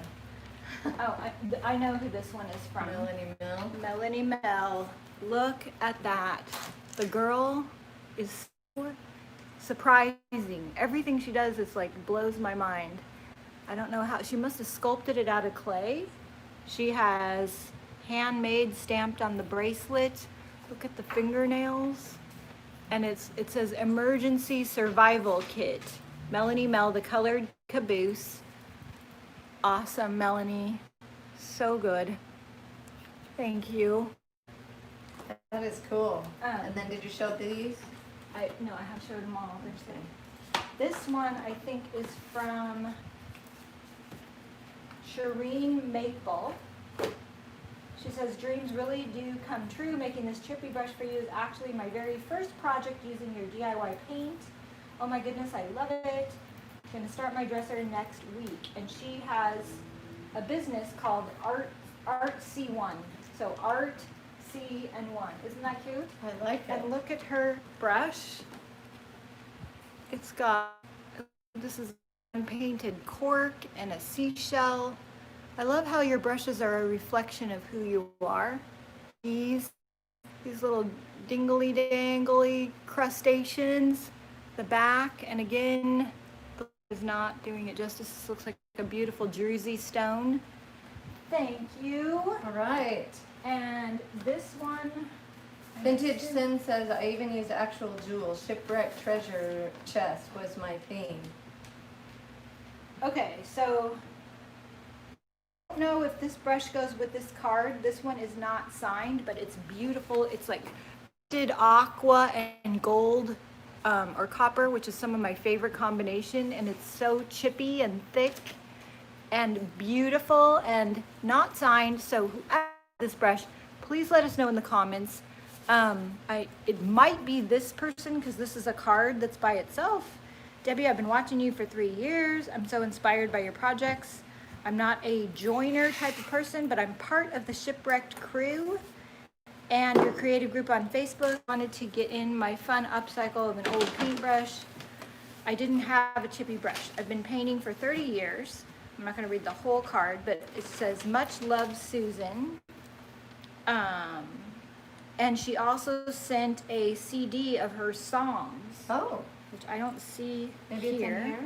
Oh, I know who this one is from. Melanie Mill. Melanie Mel. Look at that. The girl is so surprising. Everything she does is like blows my mind. I don't know how. She must have sculpted it out of clay. She has handmade stamped on the bracelet. Look at the fingernails. And it says emergency survival kit. Melanie Mel, the colored caboose. Awesome, Melanie. So good. Thank you. That is cool. Um, And then did you show these? No, I have showed them all. They're sitting. This one I think is from Shireen Maple. She says, dreams really do come true. Making this chippy brush for you is actually my very first project using your DIY paint. Oh my goodness, I love it. I'm gonna start my dresser next week. And she has a business called Art C1. So Art C and 1. Isn't that cute? I like it. And look at her brush. It's got, this is unpainted cork and a seashell. I love how your brushes are a reflection of who you are. These little dingly dangly crustaceans, the back, and again, is not doing it justice. This looks like a beautiful druzy stone. Thank you. All right. And this one, Vintage Sin says, I even use actual jewels. Shipwrecked treasure chest was my theme. okay, so I don't know if this brush goes with this card. This one is not signed, but it's beautiful. It's like did aqua and gold or copper, which is some of my favorite combination, and it's so chippy and thick and beautiful and not signed. So whoever this brush, please let us know in the comments. It might be this person because this is a card that's by itself. Debbie, I've been watching you for 3 years. I'm so inspired by your projects. I'm not a joiner type of person, but I'm part of the Shipwrecked crew and your creative group on Facebook. I wanted to get in my fun upcycle of an old paintbrush. I didn't have a chippy brush. I've been painting for 30 years. I'm not going to read the whole card, but it says, much love, Susan. And she also sent a CD of her songs, Oh, which I don't see maybe it's in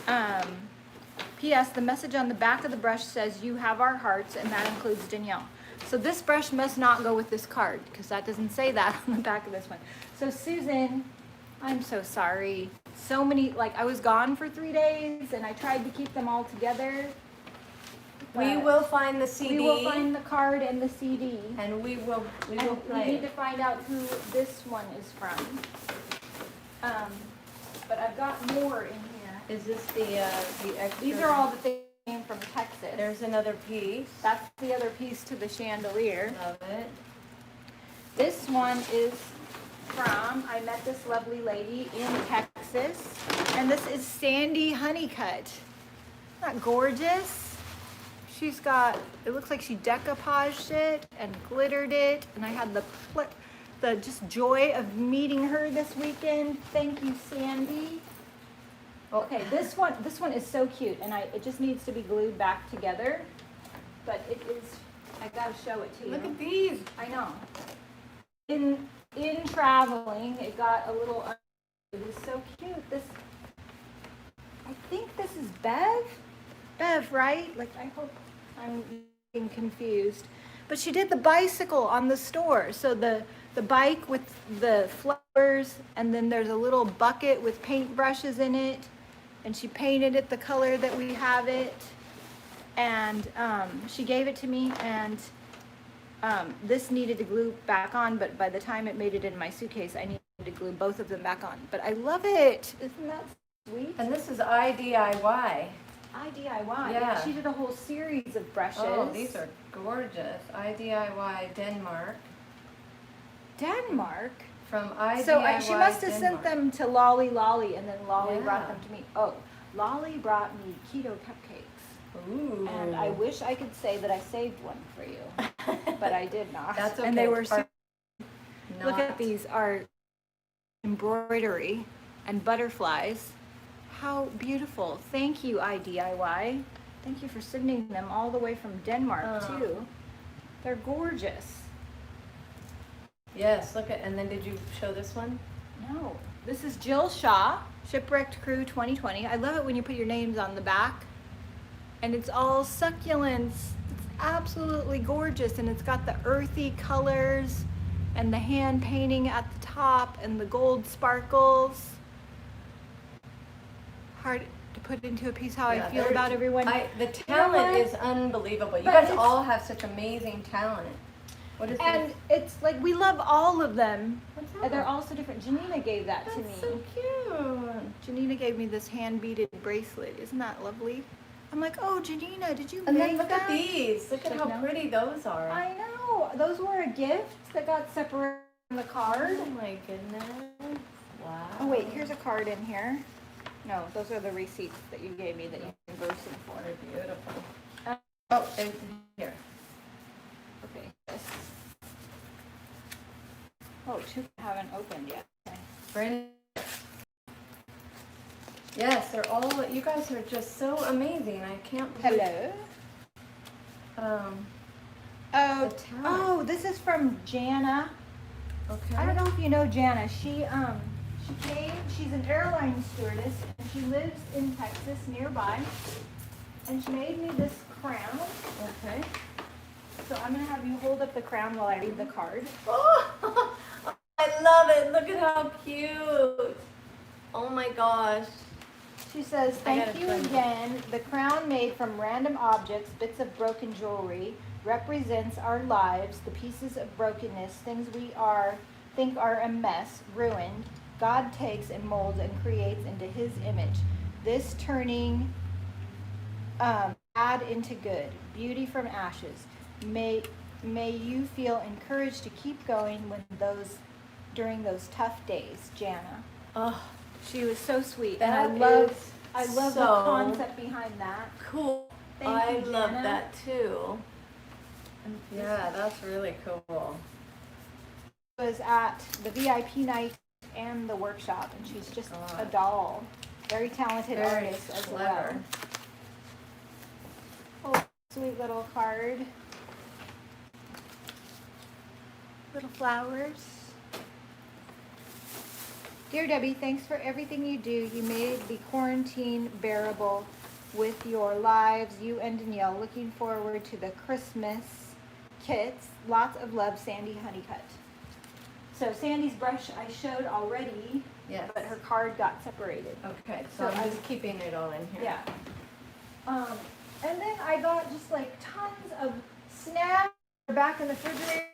here. P.S. The message on the back of the brush says, you have our hearts, and that includes Danielle. So this brush must not go with this card, because that doesn't say that on the back of this one. So Susan, I'm so sorry. So many, like I was gone for 3 days, and I tried to keep them all together. We but will find the CD. We will find the card and the CD. and we will We play. need to find out who this one is from. But I've got more in here. Is this the extra? These are all the things from Texas. There's another piece. That's the other piece to the chandelier. Love it. This one is from, I met this lovely lady in Texas, and this is Sandy Honeycut. Isn't that gorgeous? she's got, it looks like she decoupaged it and glittered it. And I had the just joy of meeting her this weekend. Thank you, Sandy. Okay, this one is so cute, and it just needs to be glued back together. But it is, I gotta show it to you. Look at these. I know. In traveling, it got a little, it is so cute. This, I think this is Bev, right? Like, I hope I'm getting confused. But she did the bicycle on the store. So the bike with the flowers, and then there's a little bucket with paint brushes in it. And she painted it the color that we have it. And she gave it to me, and this needed to glue back on, but by the time it made it in my suitcase, I needed to glue both of them back on. But I love it. Isn't that sweet? And this is IDIY. IDIY. Yeah. She did a whole series of brushes. Oh, these are gorgeous. IDIY Denmark. Denmark? From IDIY So she must have Denmark. sent them to Lolly, and then Lolly Yeah. brought them to me. Oh, Lolly brought me keto cupcakes. Ooh. And I wish I could say that I saved one for you, but I did not. That's okay. And they were Our- look Not- at these are embroidery and butterflies. How beautiful. Thank you, IDIY. Thank you for sending them all the way from Denmark, Oh. too. They're gorgeous. Yes, look at, and then did you show this one? No, this is Jill Shaw, Shipwrecked Crew 2020. I love it when you put your names on the back. And it's all succulents. It's absolutely gorgeous. And it's got the earthy colors and the hand painting at the top and the gold sparkles. Hard to put into a piece how Yeah, I feel they're- about everyone. The talent what? is unbelievable. You But guys it's- all have such amazing talent. What is And this? it's like, we love all of them. What's And they're that? all so different. Janina gave that to me. That's so cute. Janina gave me this hand beaded bracelet. Isn't that lovely? I'm like, oh, Janina, did you And make then look that? at these. Look at Like, how no. pretty those are. I know. Those were a gift that got separated from the card. Oh my goodness. Wow. Oh wait, here's a card in here. No, those are the receipts that you gave me that you can verse them for. They're beautiful. Uh, Oh, and here. Okay. This. Oh, two haven't opened yet. Okay. Brandon. Yes, they're all, you guys are just so amazing. I can't believe. Hello. The Oh, talent. this is from Jana. Okay. I don't know if you know Jana. She came, she's an airline stewardess, and she lives in Texas nearby. And she made me this crown. Okay. So I'm gonna have you hold up the crown while I read the card. Oh, I love it. Look at how cute. Oh my gosh. She says, I thank gotta you find it. again. The crown made from random objects, bits of broken jewelry, represents our lives, the pieces of brokenness, things we think are a mess, ruined. God takes and molds and creates into his image. This turning bad into good, beauty from ashes. May you feel encouraged to keep going during those tough days, Jana. Oh, She was so sweet. that And I is love the so concept behind that. cool. Thank I you, love Jana. that too. Yeah, that's really cool. Was at the VIP night and the workshop, and she's just a doll. Very talented Very artist as clever. well. Oh, sweet little card. Little flowers. Dear Debbie, thanks for everything you do. You made the quarantine bearable with your lives. You and Danielle. Looking forward to the Christmas kits. Lots of love, Sandy Honeycut. So Sandy's brush I showed already, Yes. but her card got separated. Okay, so So I'm just keeping it all in here. Yeah. And then I got just like tons of snacks back in the refrigerator.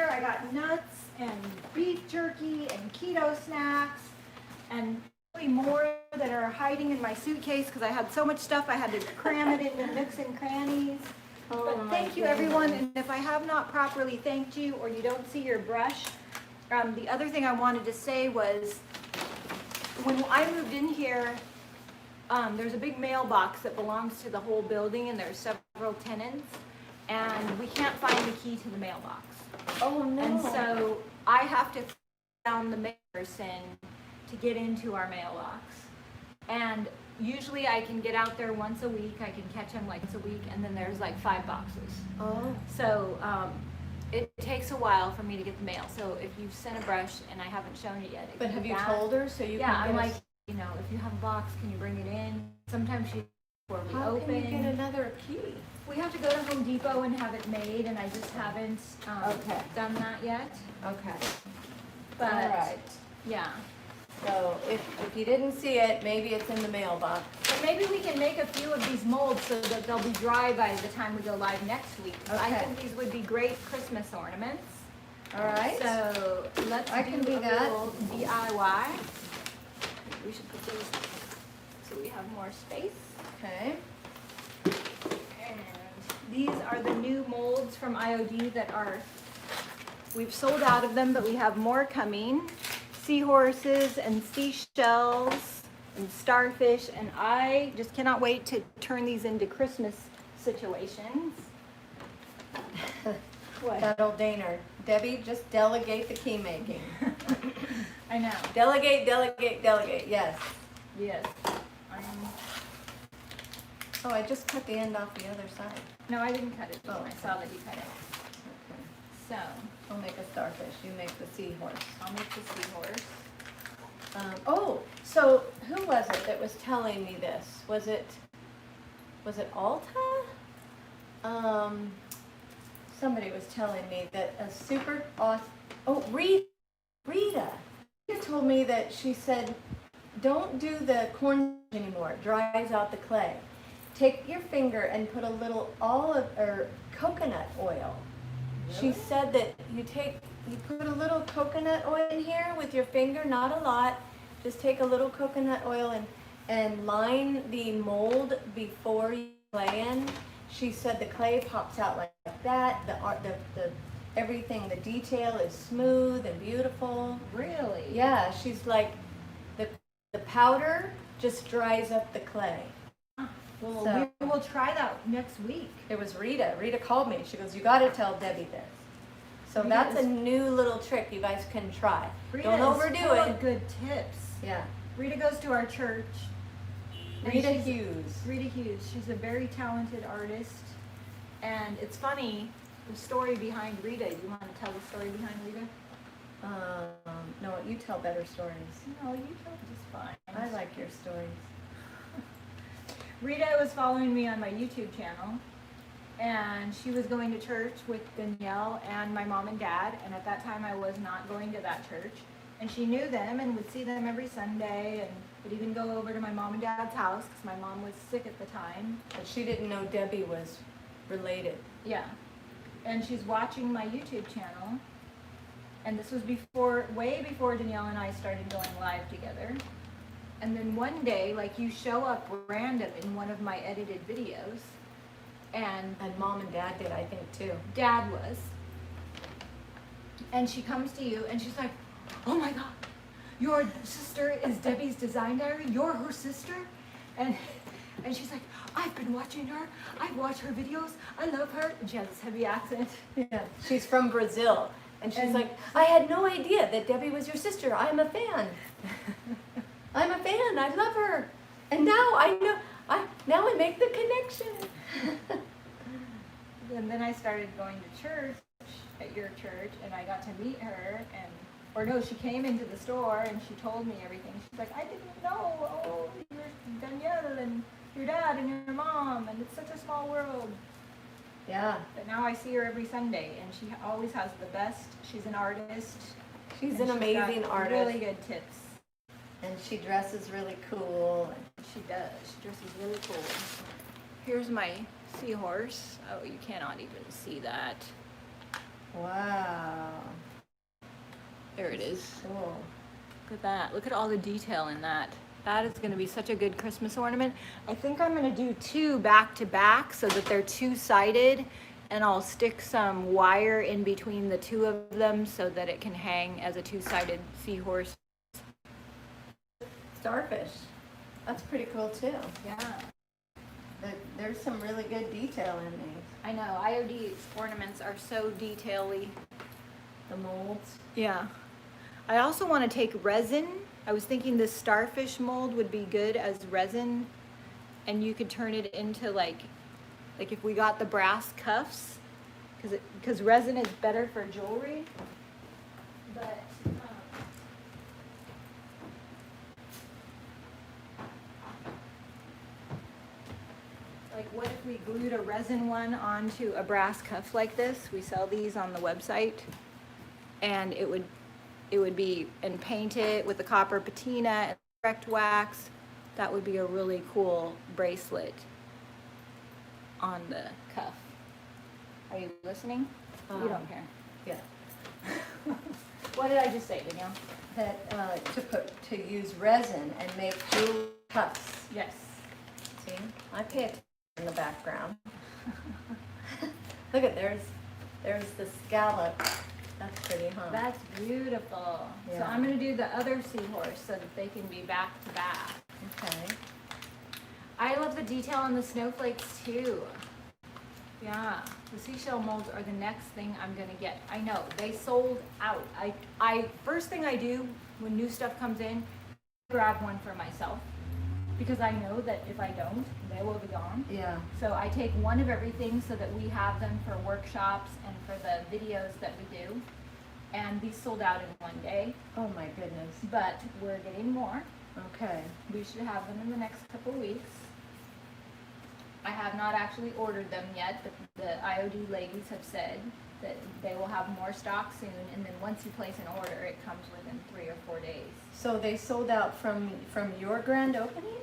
I got nuts and beef jerky and keto snacks and probably more that are hiding in my suitcase because I had so much stuff I had to cram it into nooks and crannies. Oh But my thank you everyone, goodness. and if I have not properly thanked you or you don't see your brush, the other thing I wanted to say was when I moved in here there's a big mailbox that belongs to the whole building, and there's several tenants, and we can't find the key to the mailbox. Oh, no. And so I have to down the mail person to get into our mailbox. And usually I can get out there once a week. I can catch them like once a week, and then there's like 5 boxes. Oh. So it takes a while for me to get the mail. So if you've sent a brush and I haven't shown it yet, it But can have be you that. told her so you Yeah, can I'm get like, you know, if you have a box, can you bring it in? Sometimes she before we How open. can you get another key? We have to go to Home Depot and have it made, and I just haven't Okay. done that yet. Okay. But All right. yeah. So if you didn't see it, maybe it's in the mailbox. But maybe we can make a few of these molds so that they'll be dry by the time we go live next week. I Okay. think these would be great Christmas ornaments. All right. So let's I can do do a that. little DIY. We should put these so we have more space. Okay. And these are the new molds from IOD that are, we've sold out of them, but we have more coming. Seahorses and seashells and starfish, and I just cannot wait to turn these into Christmas situations. What? That old Daner. Debbie, just delegate the key making. I know. Delegate, delegate, delegate. Yes. Yes. Oh, I just cut the end off the other side. No, I didn't cut it. Oh, I saw that you cut it. Okay. So I'll make a starfish. You make the seahorse. I'll make the seahorse. Oh, so who was it that was telling me this? Was it Alta? Somebody was telling me that a super awesome. Oh, Rita. Rita told me that she said, don't do the corn anymore. It dries out the clay. Take your finger and put a little olive or coconut oil. She said that you put a little coconut oil in here with your finger, not a lot. Just take a little coconut oil and line the mold before you clay in. She said the clay pops out like that. The everything, the detail is smooth and beautiful. Really? Yeah, she's like the powder just dries up the clay. Well, So- we will try that next week. It was Rita. Rita called me. She goes, you got to tell Debbie this. So Rita that's a is- new little trick you guys can try. Rita Don't is overdo full it. of good tips. Yeah. Rita goes to our church. and Rita she's- Hughes. Rita Hughes. She's a very talented artist. And it's funny, the story behind Rita. You want to tell the story behind Rita? No, you tell better stories. No, you tell just fine. I like your stories. Rita was following me on my YouTube channel, and she was going to church with Danielle and my mom and dad, and at that time I was not going to that church. And she knew them and would see them every Sunday, and would even go over to my mom and dad's house because my mom was sick at the time. But she didn't know Debbie was related. Yeah. And she's watching my YouTube channel, and this was before, way before Danielle and I started going live together. And then one day, like, you show up random in one of my edited videos, and And mom and dad did, I think, too. dad was. And she comes to you and she's like, oh my God, your sister is Debbie's design diary? You're her sister? And she's like, I've been watching her. I watch her videos. I love her. And she has this heavy accent. Yeah. She's from Brazil. And she's And- like, I had no idea that Debbie was your sister. I'm a fan. I'm a fan. I love her. And now I know. Now I make the connection. And then I started going to church at your church, and I got to meet her, or no, she came into the store and she told me everything. She's like, I didn't know, oh, you're Danielle and your dad and your mom, and it's such a small world. Yeah. But now I see her every Sunday, and she always has the best. She's an artist. She's and an she's got amazing artist. Really good tips. And she dresses really cool. She does. She dresses really cool. Here's my seahorse. Oh, you cannot even see that. Wow. There it is. Cool. Look at that. Look at all the detail in that. That is going to be such a good Christmas ornament. I think I'm going to do 2 back to back so that they're 2-sided, and I'll stick some wire in between the 2 of them so that it can hang as a 2-sided seahorse. Starfish. That's pretty cool too. Yeah. There's some really good detail in these. I know, IOD ornaments are so detail-y. The molds. Yeah. I also want to take resin. I was thinking this starfish mold would be good as resin, and you could turn it into like if we got the brass cuffs, because resin is better for jewelry. But like, what if we glued a resin one onto a brass cuff like this? We sell these on the website, and it would be, and paint it with the copper patina and Shipwrecked wax. That would be a really cool bracelet on the cuff. Are you listening? You don't care. Yeah. What did I just say, Danielle? That to use resin and make jewel cuffs. Yes. See, I pay attention in the background. Look at there's the scallop. That's pretty, huh? That's beautiful. So Yeah. I'm going to do the other seahorse so that they can be back to back. Okay. I love the detail on the snowflakes too. Yeah, the seashell molds are the next thing I'm gonna get. I know, they sold out. I first thing I do when new stuff comes in, grab one for myself, because I know that if I don't, they will be gone. Yeah. So I take one of everything so that we have them for workshops and for the videos that we do. And these sold out in one day, Oh my goodness. but we're getting more. Okay. We should have them in the next couple weeks. I have not actually ordered them yet, but the IOD ladies have said that they will have more stock soon, and then once you place an order, it comes within 3 or 4 days. So they sold out from your grand opening?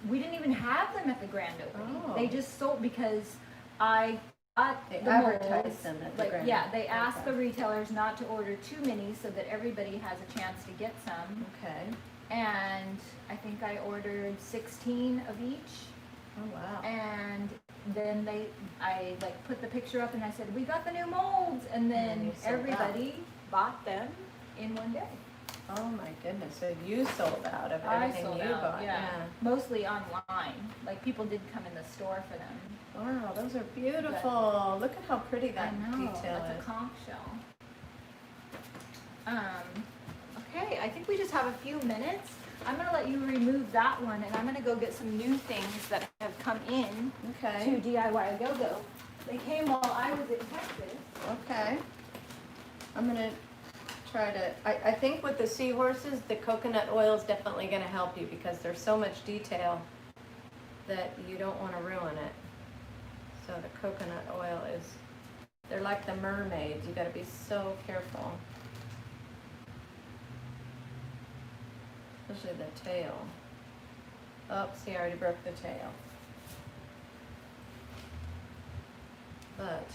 We didn't even have them at the grand opening. Oh. They just sold because I got They the advertised molds. them at the Like, grand. yeah, they asked Okay. the retailers not to order too many so that everybody has a chance to get some. Okay. And I think I ordered 16 of each. Oh wow. And then I like put the picture up and I said, we got the new molds. And then you sold everybody bought them in one day. Oh my goodness. So you sold out of I everything sold you out, bought. yeah. Mostly online. Like people did come in the store for them. Wow, those are beautiful. Look at how pretty that I know, detail that's is. a conch shell. Okay, I think we just have a few minutes. I'm gonna let you remove that one, and I'm gonna go get some new things that have come in to Okay. DIY a Go-Go. They came while I was in Texas. Okay. I'm gonna try to, I think with the seahorses, the coconut oil is definitely gonna help you because there's so much detail that you don't wanna ruin it. So the coconut oil is, they're like the mermaids. You gotta be so careful. Especially the tail. Oh, see, I already broke the tail. But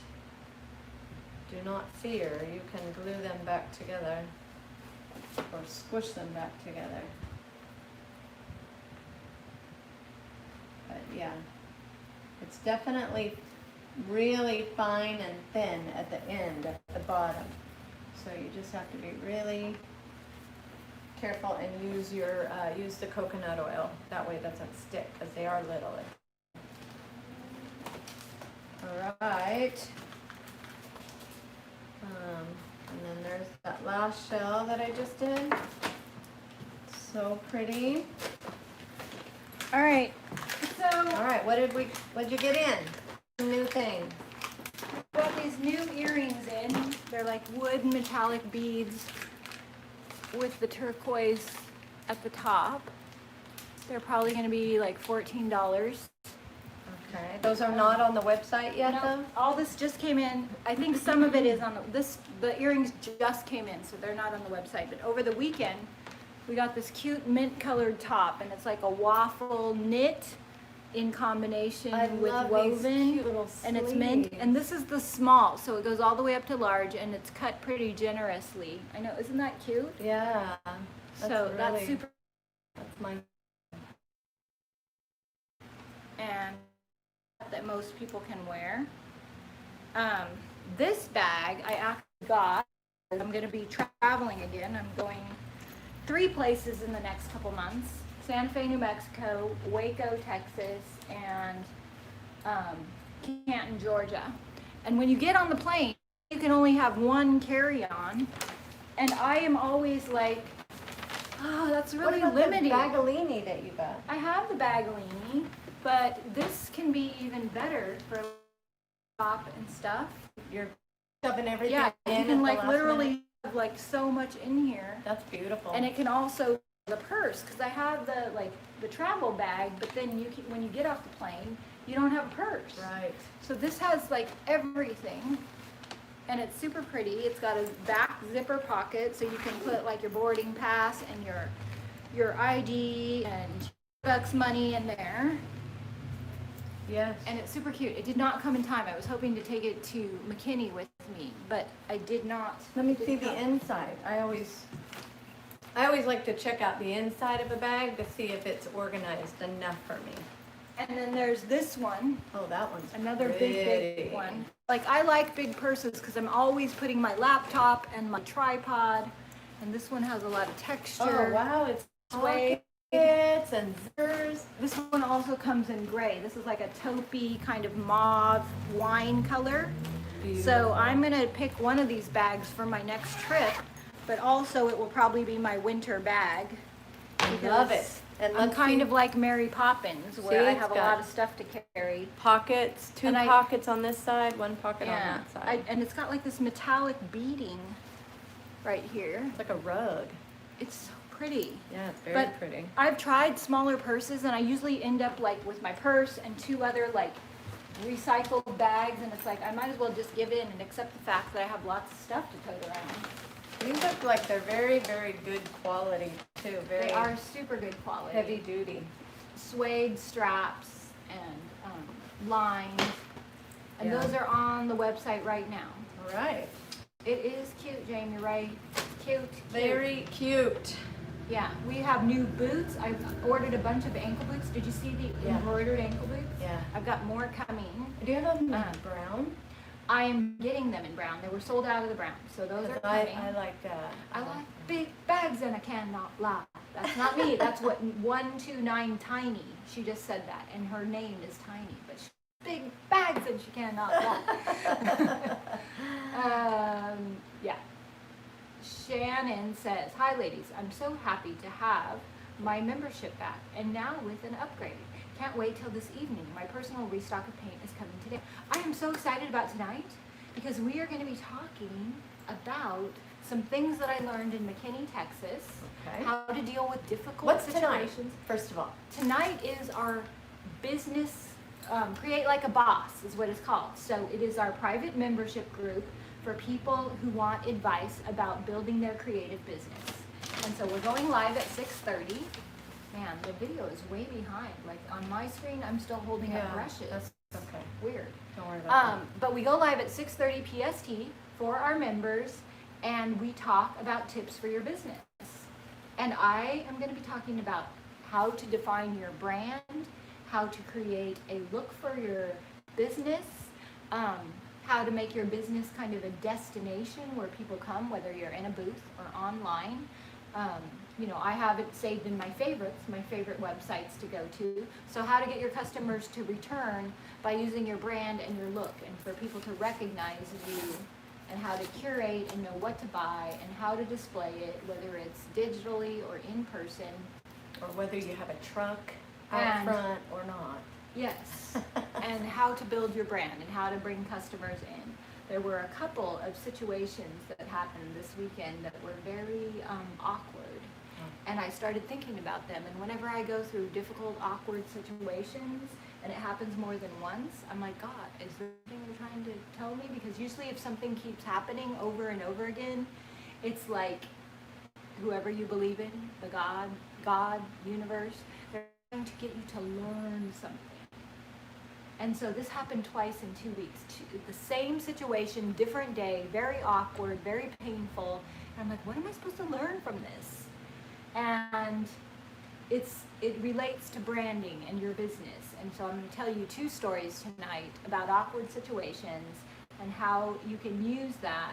do not fear, you can glue them back together or squish them back together. But yeah, it's definitely really fine and thin at the end, at the bottom. So you just have to be really careful and use your use the coconut oil. That way it doesn't stick because they are little. All right. And then there's that last shell that I just did. So pretty. All right, so All right, what'd you get in? New thing. got these new earrings in. They're like wood metallic beads with the turquoise at the top. They're probably going to be like $14. Okay. Those are not on the website yet, No, though? all this just came in. I think some of it is on the earrings just came in, so they're not on the website. But over the weekend, we got this cute mint colored top, and it's like a waffle knit in combination I with love woven. these cute little And it's mint, sleeves. and this is the small, so it goes all the way up to large, and it's cut pretty generously. I know, isn't that cute? Yeah. So that's super. That's my. And that most people can wear. This bag I actually got. I'm going to be traveling again. I'm going 3 places in the next couple months. Santa Fe, New Mexico, Waco, Texas, and Canton, Georgia. And when you get on the plane, you can only have one carry-on. And I am always like, oh, that's really what about limiting. the Bagolini that you got? I have the Bagolini, but this can be even better for top and stuff. You're shoving everything Yeah, in you at can the like last literally minute? have like so much in here. That's beautiful. And it can also the purse, because I have the travel bag, but then when you get off the plane, you don't have a purse. Right. So this has like everything, and it's super pretty. It's got a back zipper pocket, so you can put like your boarding pass and your ID and bucks money in there. Yes. And it's super cute. It did not come in time. I was hoping to take it to McKinney with me, but I did not. Let me see the inside. I always like to check out the inside of a bag to see if it's organized enough for me. And then there's this one. Oh, that one's Another pretty. big one. Like, I like big purses because I'm always putting my laptop and my tripod. And this one has a lot of texture. Oh, wow. It's Suede. pockets and zippers. This one also comes in gray. This is like a taupey kind of mauve wine color. Beautiful. So I'm going to pick one of these bags for my next trip. But also it will probably be my winter bag. Love it. And I'm let's kind see- of like Mary Poppins, where See, I it's have a got lot of stuff to carry. pockets, two And I- pockets on this side, one pocket on that side. And it's got like this metallic beading right here. It's like a rug. It's so pretty. Yeah, it's very But pretty. I've tried smaller purses, and I usually end up like with my purse and two other like recycled bags, and it's like I might as well just give in and accept the fact that I have lots of stuff to tote around. These look like they're very, very good quality too. Very They are super good quality. heavy duty. Suede straps and lined, and Yeah. those are on the website right now. All right. It is cute, Jamie, right? Cute, cute. Very cute. Yeah, we have new boots. I've ordered a bunch of ankle boots. Did you see the Yeah. embroidered ankle boots? Yeah. I've got more coming. Do you have them in Uh, brown? I am getting them in brown. They were sold out of the brown, so those are coming. I like I like big bags and I cannot lie. That's not me. That's what 129 Tiny. She just said that, and her name is Tiny, but she big bags and she cannot lie. Yeah. Shannon says, "Hi ladies, I'm so happy to have my membership back, and now with an upgrade. Can't wait till this evening. My personal restock of paint is coming today." I am so excited about tonight because we are going to be talking about some things that I learned in McKinney, Texas. Okay. How to deal with difficult What's tonight? situations. First of all. Tonight is our business, Create Like a Boss is what it's called. So it is our private membership group for people who want advice about building their creative business. And so we're going live at 6:30. Man, the video is way behind. Like on my screen, I'm still holding up brushes. That's okay. Weird. Don't worry about But we go live at 6:30 PST for our members, and we talk about tips for your business. And I am going to be talking about how to define your brand, how to create a look for your business, how to make your business kind of a destination where people come, whether you're in a booth or online. You know, I have it saved in my favorites, my favorite websites to go to. So how to get your customers to return by using your brand and your look, and for people to recognize you, and how to curate and know what to buy and how to display it, whether it's digitally or in person. that. Or whether you have a truck out And- front or not. Yes, and how to build your brand and how to bring customers in. There were a couple of situations that happened this weekend that were very awkward. And I started thinking about them, and whenever I go through difficult, awkward situations, and it happens more than once, I'm like, God, is there something you're trying to tell me? Because usually if something keeps happening over and over again, it's like whoever you believe in, the God, universe, they're trying to get you to learn something. And so this happened twice in 2 weeks. The same situation, different day, very awkward, very painful. And I'm like, what am I supposed to learn from this? And it relates to branding and your business. And so I'm going to tell you 2 stories tonight about awkward situations and how you can use that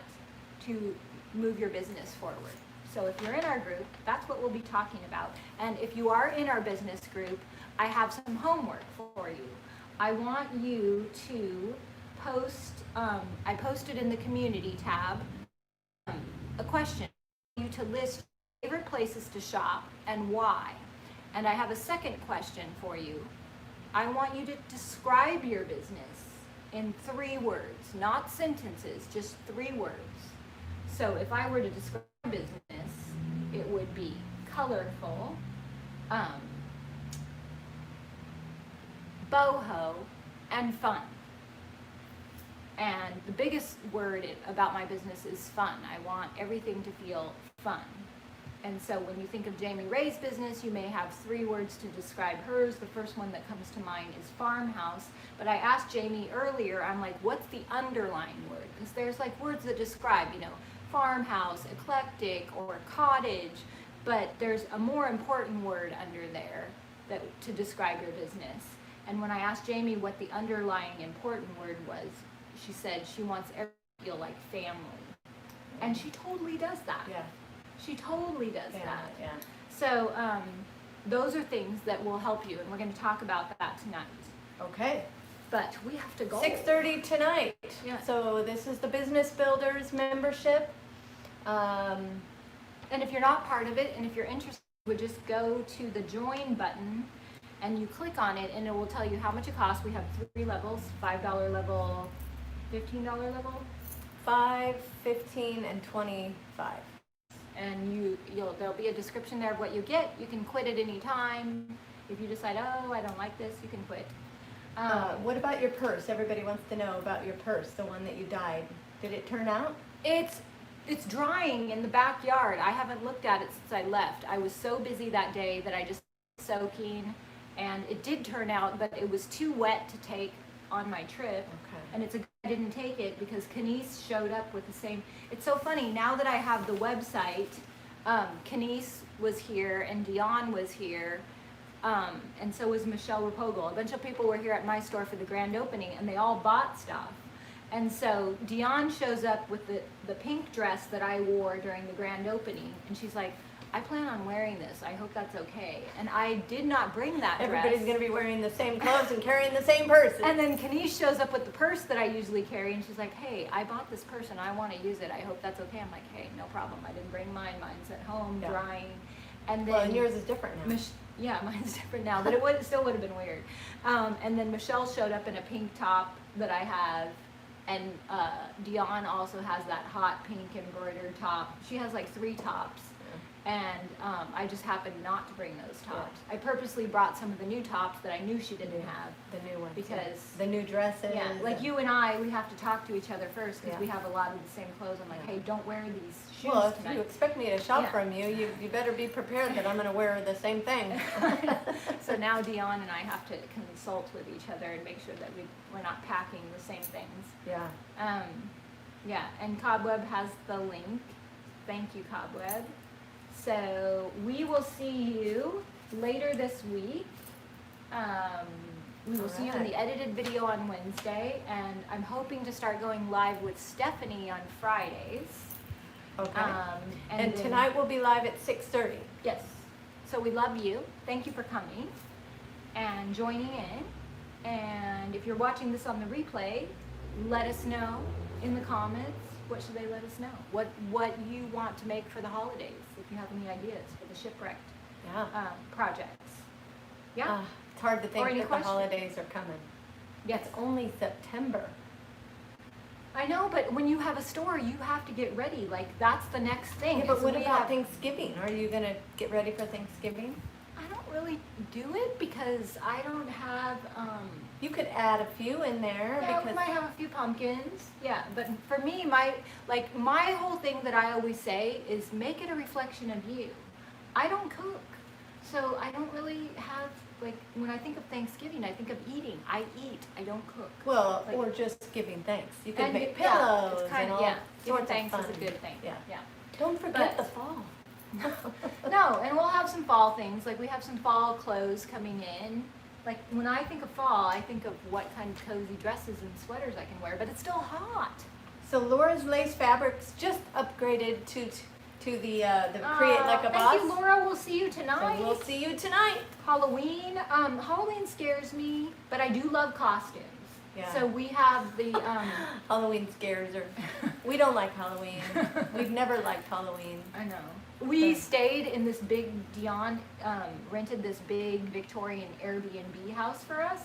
to move your business forward. So if you're in our group, that's what we'll be talking about. And if you are in our business group, I have some homework for you. I want you to post, I posted in the community tab, a question for you to list favorite places to shop and why. And I have a second question for you. I want you to describe your business in 3 words, not sentences, just 3 words. So if I were to describe business, it would be colorful, boho, and fun. And the biggest word about my business is fun. I want everything to feel fun. And so when you think of Jamie Ray's business, you may have 3 words to describe hers. The first one that comes to mind is farmhouse. But I asked Jamie earlier, I'm like, what's the underlying word? Because there's like words that describe, farmhouse, eclectic, or cottage. But there's a more important word under there to describe your business. And when I asked Jamie what the underlying important word was, she said she wants everyone to feel like family. And she totally does that. Yeah. She totally does that. Yeah. So those are things that will help you, and we're going to talk about that tonight. Okay. But we have to go. 6:30 tonight. Yeah. So this is the Business Builders membership. And if you're not part of it, and if you're interested, you would just go to the join button, and you click on it, and it will tell you how much it costs. We have 3 levels: $5 level, $15 level, 5, 15, and 25. And there'll be a description there of what you get. You can quit at any time. If you decide, oh, I don't like this, you can quit. What about your purse? Everybody wants to know about your purse, the one that you dyed. Did it turn out? It's drying in the backyard. I haven't looked at it since I left. I was so busy that day that I just soaking, and it did turn out, but it was too wet to take on my trip. Okay. And I didn't take it because Kenise showed up with the same. It's so funny, now that I have the website, Kenise was here and Dion was here, and so was Michelle Rapogel. A bunch of people were here at my store for the grand opening, and they all bought stuff. And so Dion shows up with the pink dress that I wore during the grand opening, and she's like, I plan on wearing this. I hope that's okay. And I did not bring that dress. Everybody's going to be wearing the same clothes and carrying the same purse. And then Kenise shows up with the purse that I usually carry, and she's like, hey, I bought this purse and I want to use it. I hope that's okay. I'm like, hey, no problem. I didn't bring mine. Mine's at home, drying. And then, well, and yours is different now. Yeah, mine's different now, but it still would have been weird. And then Michelle showed up in a pink top that I have, and Dion also has that hot pink embroidered top. She has like 3 tops. And I just happened not to bring those tops. Yeah. I purposely brought some of the new tops that I knew she didn't have. The new ones. Because the new dresses. Yeah, like you and I, we have to talk to each other first because we have a lot of the same clothes. I'm like, hey, don't wear these shoes well, if tonight. you expect me to shop from you, you better be prepared that I'm going to wear the same thing. So now Dion and I have to consult with each other and make sure that we're not packing the same things. Yeah. Yeah, and Cobweb has the link. Thank you, Cobweb. So we will see you later this week. We will see you in the edited video on Wednesday, and I'm hoping to start going live with Stephanie on Fridays. Okay. And then, tonight we'll be live at 6:30. Yes. So we love you. Thank you for coming and joining in. And if you're watching this on the replay, let us know in the comments. What should they let us know? What you want to make for the holidays, if you have any ideas for the Shipwrecked projects. Yeah. It's hard to think that questions? the holidays are coming. Yes. It's only September. I know, but when you have a store, you have to get ready. Like, that's the next thing. Yeah, but what about Thanksgiving? Are you going to get ready for Thanksgiving? I don't really do it because I don't have... You could add a few in there. Yeah, because we might have a few pumpkins. Yeah, but for me, my whole thing that I always say is make it a reflection of you. I don't cook, so I don't really have, like, when I think of Thanksgiving, I think of eating. I eat, I don't cook. Well, like, or just giving thanks. You can make yeah, pillows it's kind and of, all giving sorts thanks of fun. is a good thing. Yeah. Yeah. Don't forget But- the fall. No, and we'll have some fall things. Like, we have some fall clothes coming in. Like, when I think of fall, I think of what kind of cozy dresses and sweaters I can wear, but it's still hot. So Laura's Lace Fabrics just upgraded to to the Create Like a Boss. Thank you, Laura. We'll see you So tonight. we'll see you tonight. Halloween. Halloween scares me, but I do love costumes. Yeah. So we have the Halloween scares her. We don't like Halloween. We've never liked Halloween. I know. We stayed in this big, Dion rented this big Victorian Airbnb house for us.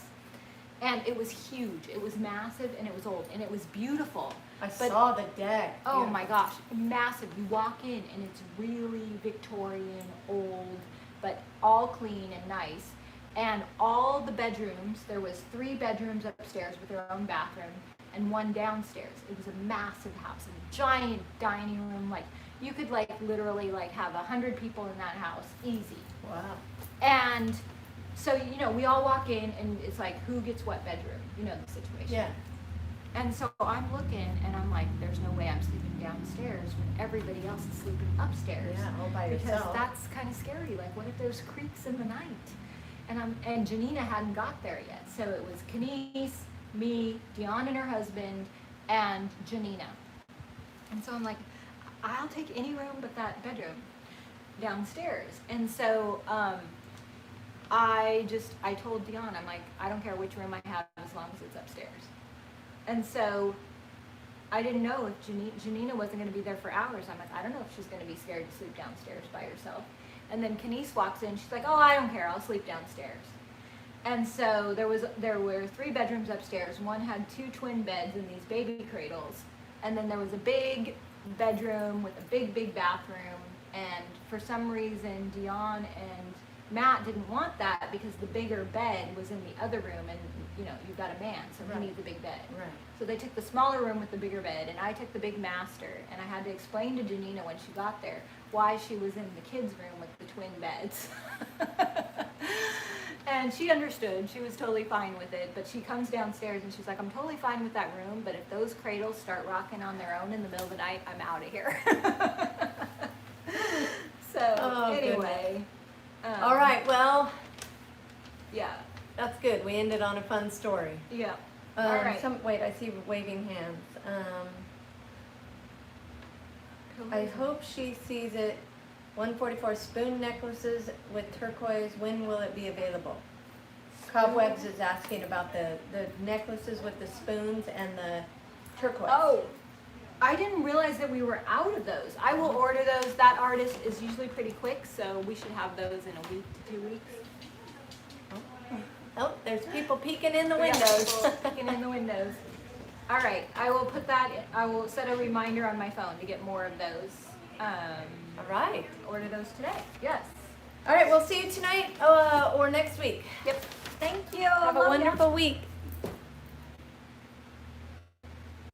And it was huge. It was massive and it was old and it was beautiful. I saw the deck. Oh my gosh, massive. You walk in and it's really Victorian, old, but all clean and nice. And all the bedrooms, there was 3 bedrooms upstairs with their own bathroom and 1 downstairs. It was a massive house, a giant dining room. Like you could literally have 100 people in that house, easy. Wow. And so, we all walk in and it's like, who gets what bedroom? You know the situation. Yeah. And so I'm looking and I'm like, there's no way I'm sleeping downstairs when everybody else is sleeping upstairs. Yeah, all by because yourself. that's kind of scary. Like, what if there's creaks in the night? And Janina hadn't got there yet. So it was Kenise, me, Dion and her husband, and Janina. And so I'm like, I'll take any room but that bedroom downstairs. And so I told Dion, I'm like, I don't care which room I have as long as it's upstairs. And so I didn't know if Janina wasn't going to be there for hours. I'm like, I don't know if she's going to be scared to sleep downstairs by herself. And then Kenise walks in. She's like, oh, I don't care. I'll sleep downstairs. And so there were 3 bedrooms upstairs. One had 2 twin beds and these baby cradles. And then there was a big bedroom with a big, big bathroom. And for some reason, Dion and Matt didn't want that because the bigger bed was in the other room, and you've got a man, so he needs a big bed. Right. So they took the smaller room with the bigger bed, and I took the big master, and I had to explain to Janina when she got there why she was in the kids' room with the twin beds. And she understood. She was totally fine with it, but she comes downstairs and she's like, I'm totally fine with that room, but if those cradles start rocking on their own in the middle of the night, I'm out of here. So anyway. All right, well, Yeah. that's good. We ended on a fun story. Yeah. All right. Wait, I see waving hands. I hope she sees it. 144 spoon necklaces with turquoise. When will it be available? Cobwebs is asking about the necklaces with the spoons and the turquoise. Oh, I didn't realize that we were out of those. I will order those. That artist is usually pretty quick, so we should have those in a week to 2 weeks. Oh, there's people peeking in the We got windows. people peeking in the windows. All right, I will put that. I will set a reminder on my phone to get more of those. All right. Order those today. Yes. All right, we'll see you tonight or next week. Yep. Thank you. Have a Love ya. wonderful week.